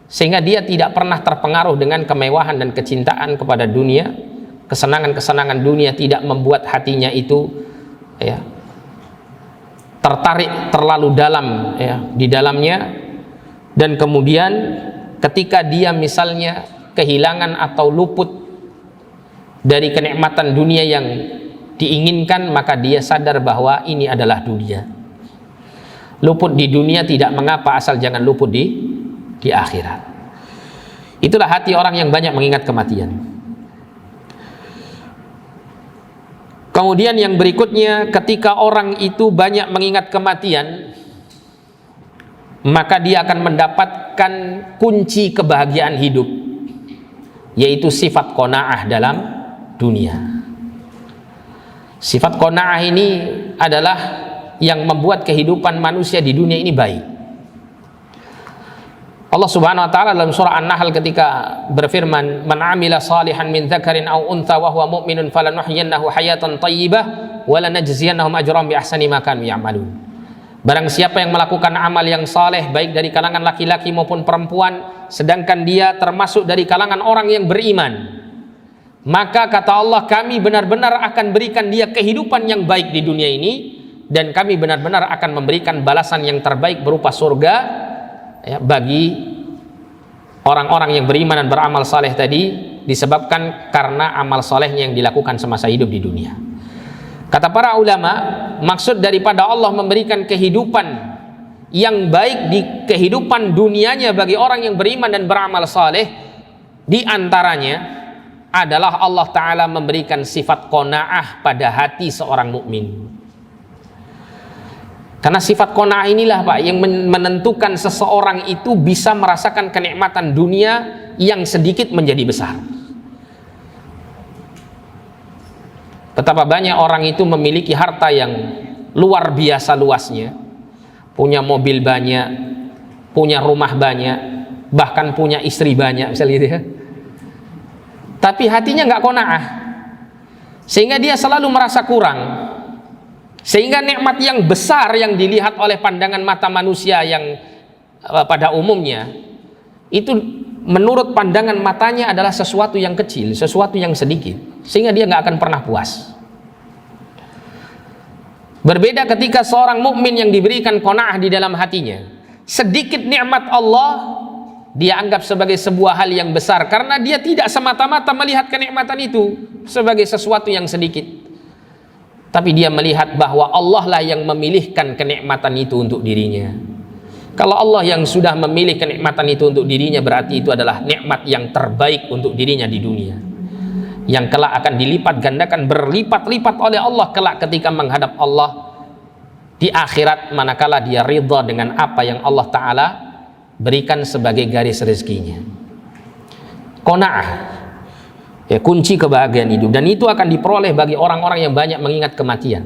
sehingga dia tidak pernah terpengaruh dengan kemewahan dan kecintaan kepada dunia. Kesenangan-kesenangan dunia tidak membuat hatinya itu tertarik terlalu dalam di dalamnya, dan kemudian ketika dia misalnya kehilangan atau luput dari kenikmatan dunia yang diinginkan, maka dia sadar bahwa ini adalah dunia. Luput di dunia tidak mengapa, asal jangan luput di akhirat. Itulah hati orang yang banyak mengingat kematian. Kemudian yang berikutnya, ketika orang itu banyak mengingat kematian, maka dia akan mendapatkan kunci kebahagiaan hidup, yaitu sifat qanaah dalam dunia. Sifat qanaah ini adalah yang membuat kehidupan manusia di dunia ini baik. Allah Subhanahu wa taala dalam surah An-Nahl ketika berfirman, "Man 'amila salihan min dzakarin aw untha wa huwa mu'minun falanuhyiyannahu hayatan thayyibah wa lanajziyannahum ajrahum bi ahsani ma kanu ya'malun." Barang siapa yang melakukan amal yang saleh baik dari kalangan laki-laki maupun perempuan, sedangkan dia termasuk dari kalangan orang yang beriman, maka kata Allah, kami benar-benar akan berikan dia kehidupan yang baik di dunia ini, dan kami benar-benar akan memberikan balasan yang terbaik berupa surga, ya, bagi orang-orang yang beriman dan beramal saleh tadi, disebabkan karena amal salehnya yang dilakukan semasa hidup di dunia. Kata para ulama, maksud daripada Allah memberikan kehidupan yang baik di kehidupan dunianya bagi orang yang beriman dan beramal saleh, di antaranya adalah Allah Ta'ala memberikan sifat qanaah pada hati seorang mukmin. Karena sifat qanaah inilah, Pak, yang menentukan seseorang itu bisa merasakan kenikmatan dunia yang sedikit menjadi besar. Betapa banyak orang itu memiliki harta yang luar biasa luasnya, punya mobil banyak, punya rumah banyak, bahkan punya istri banyak, misalnya gitu ya. Tapi hatinya nggak qanaah, sehingga dia selalu merasa kurang. Sehingga nikmat yang besar yang dilihat oleh pandangan mata manusia yang pada umumnya itu menurut pandangan matanya adalah sesuatu yang kecil, sesuatu yang sedikit, sehingga dia nggak akan pernah puas. Berbeda ketika seorang mukmin yang diberikan qanaah di dalam hatinya, sedikit nikmat Allah dia anggap sebagai sebuah hal yang besar, karena dia tidak semata-mata melihat kenikmatan itu sebagai sesuatu yang sedikit, tapi dia melihat bahwa Allah lah yang memilihkan kenikmatan itu untuk dirinya. Kalau Allah yang sudah memilih kenikmatan itu untuk dirinya, berarti itu adalah nikmat yang terbaik untuk dirinya di dunia, yang kelak akan dilipat gandakan berlipat-lipat oleh Allah kelak ketika menghadap Allah di akhirat, manakala dia ridha dengan apa yang Allah Ta'ala berikan sebagai garis rezekinya. Qanaah, ya, kunci kebahagiaan hidup, dan itu akan diperoleh bagi orang-orang yang banyak mengingat kematian.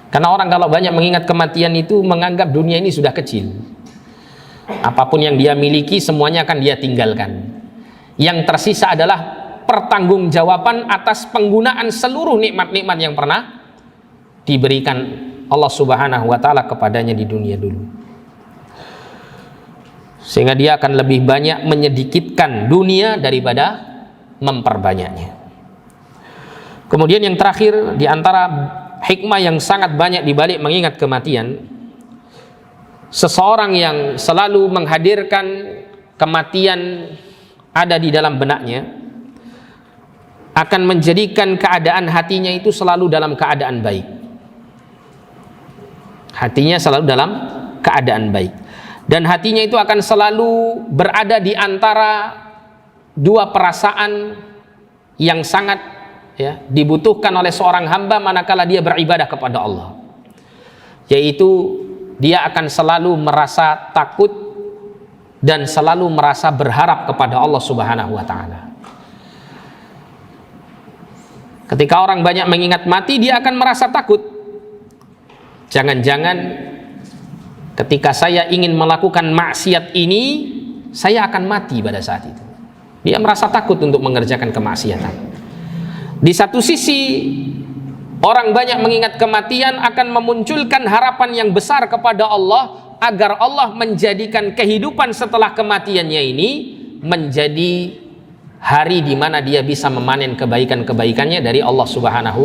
Karena orang kalau banyak mengingat kematian itu menganggap dunia ini sudah kecil. Apapun yang dia miliki semuanya akan dia tinggalkan. Yang tersisa adalah pertanggungjawaban atas penggunaan seluruh nikmat-nikmat yang pernah diberikan Allah Subhanahu wa taala kepadanya di dunia dulu. Sehingga dia akan lebih banyak menyedikitkan dunia daripada memperbanyaknya. Kemudian yang terakhir, di antara hikmah yang sangat banyak dibalik mengingat kematian, seseorang yang selalu menghadirkan kematian ada di dalam benaknya akan menjadikan keadaan hatinya itu selalu dalam keadaan baik. Hatinya selalu dalam keadaan baik, dan hatinya itu akan selalu berada di antara dua perasaan yang sangat, ya, dibutuhkan oleh seorang hamba manakala dia beribadah kepada Allah, yaitu dia akan selalu merasa takut dan selalu merasa berharap kepada Allah Subhanahu wa taala. Ketika orang banyak mengingat mati, dia akan merasa takut. Jangan-jangan ketika saya ingin melakukan maksiat ini, saya akan mati pada saat itu. Dia merasa takut untuk mengerjakan kemaksiatan. Di satu sisi, orang banyak mengingat kematian akan memunculkan harapan yang besar kepada Allah agar Allah menjadikan kehidupan setelah kematiannya ini menjadi hari di mana dia bisa memanen kebaikan-kebaikannya dari Allah Subhanahu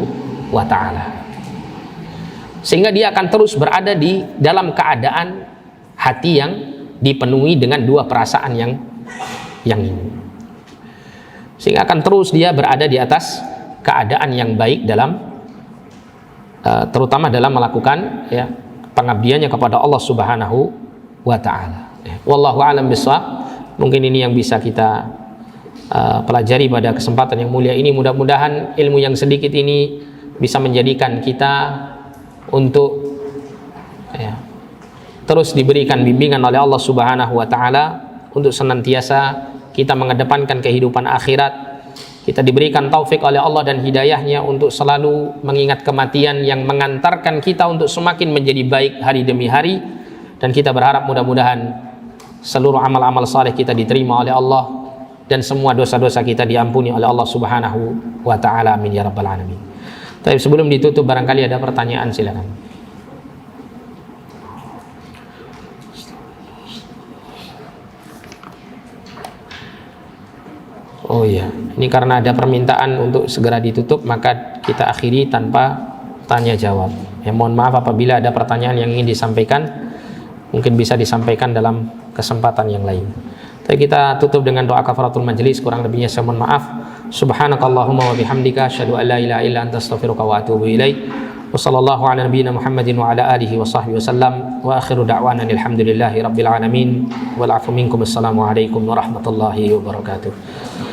wa taala. Sehingga dia akan terus berada di dalam keadaan hati yang dipenuhi dengan dua perasaan yang ini. Sehingga akan terus dia berada di atas keadaan yang baik dalam terutama dalam melakukan, ya, pengabdiannya kepada Allah Subhanahu wa taala. Wallahu a'lam bishawab. Mungkin ini yang bisa kita pelajari pada kesempatan yang mulia ini. Mudah-mudahan ilmu yang sedikit ini bisa menjadikan kita untuk terus diberikan bimbingan oleh Allah Subhanahu wa taala untuk senantiasa kita mengedepankan kehidupan akhirat. Kita diberikan taufik oleh Allah dan hidayahnya untuk selalu mengingat kematian yang mengantarkan kita untuk semakin menjadi baik hari demi hari, dan kita berharap mudah-mudahan seluruh amal-amal saleh kita diterima oleh Allah dan semua dosa-dosa kita diampuni oleh Allah Subhanahu wa taala. Amin ya rabbal alamin. Tapi sebelum ditutup barangkali ada pertanyaan, silakan. Oh iya, ini karena ada permintaan untuk segera ditutup, maka kita akhiri tanpa tanya jawab. Ya, mohon maaf apabila ada pertanyaan yang ingin disampaikan, mungkin bisa disampaikan dalam kesempatan yang lain. Tapi kita tutup dengan doa kafaratul majelis, kurang lebihnya saya mohon maaf. Subhanakallahumma wa bihamdika asyhadu an la ilaha illa anta astaghfiruka wa atubu ilaik. Wa sallallahu ala nabiyyina Muhammadin wa ala alihi wa sahbihi wasallam. Wa akhiru da'wana alhamdulillahi rabbil alamin. Wal afu minkum. Assalamu alaikum warahmatullahi wabarakatuh.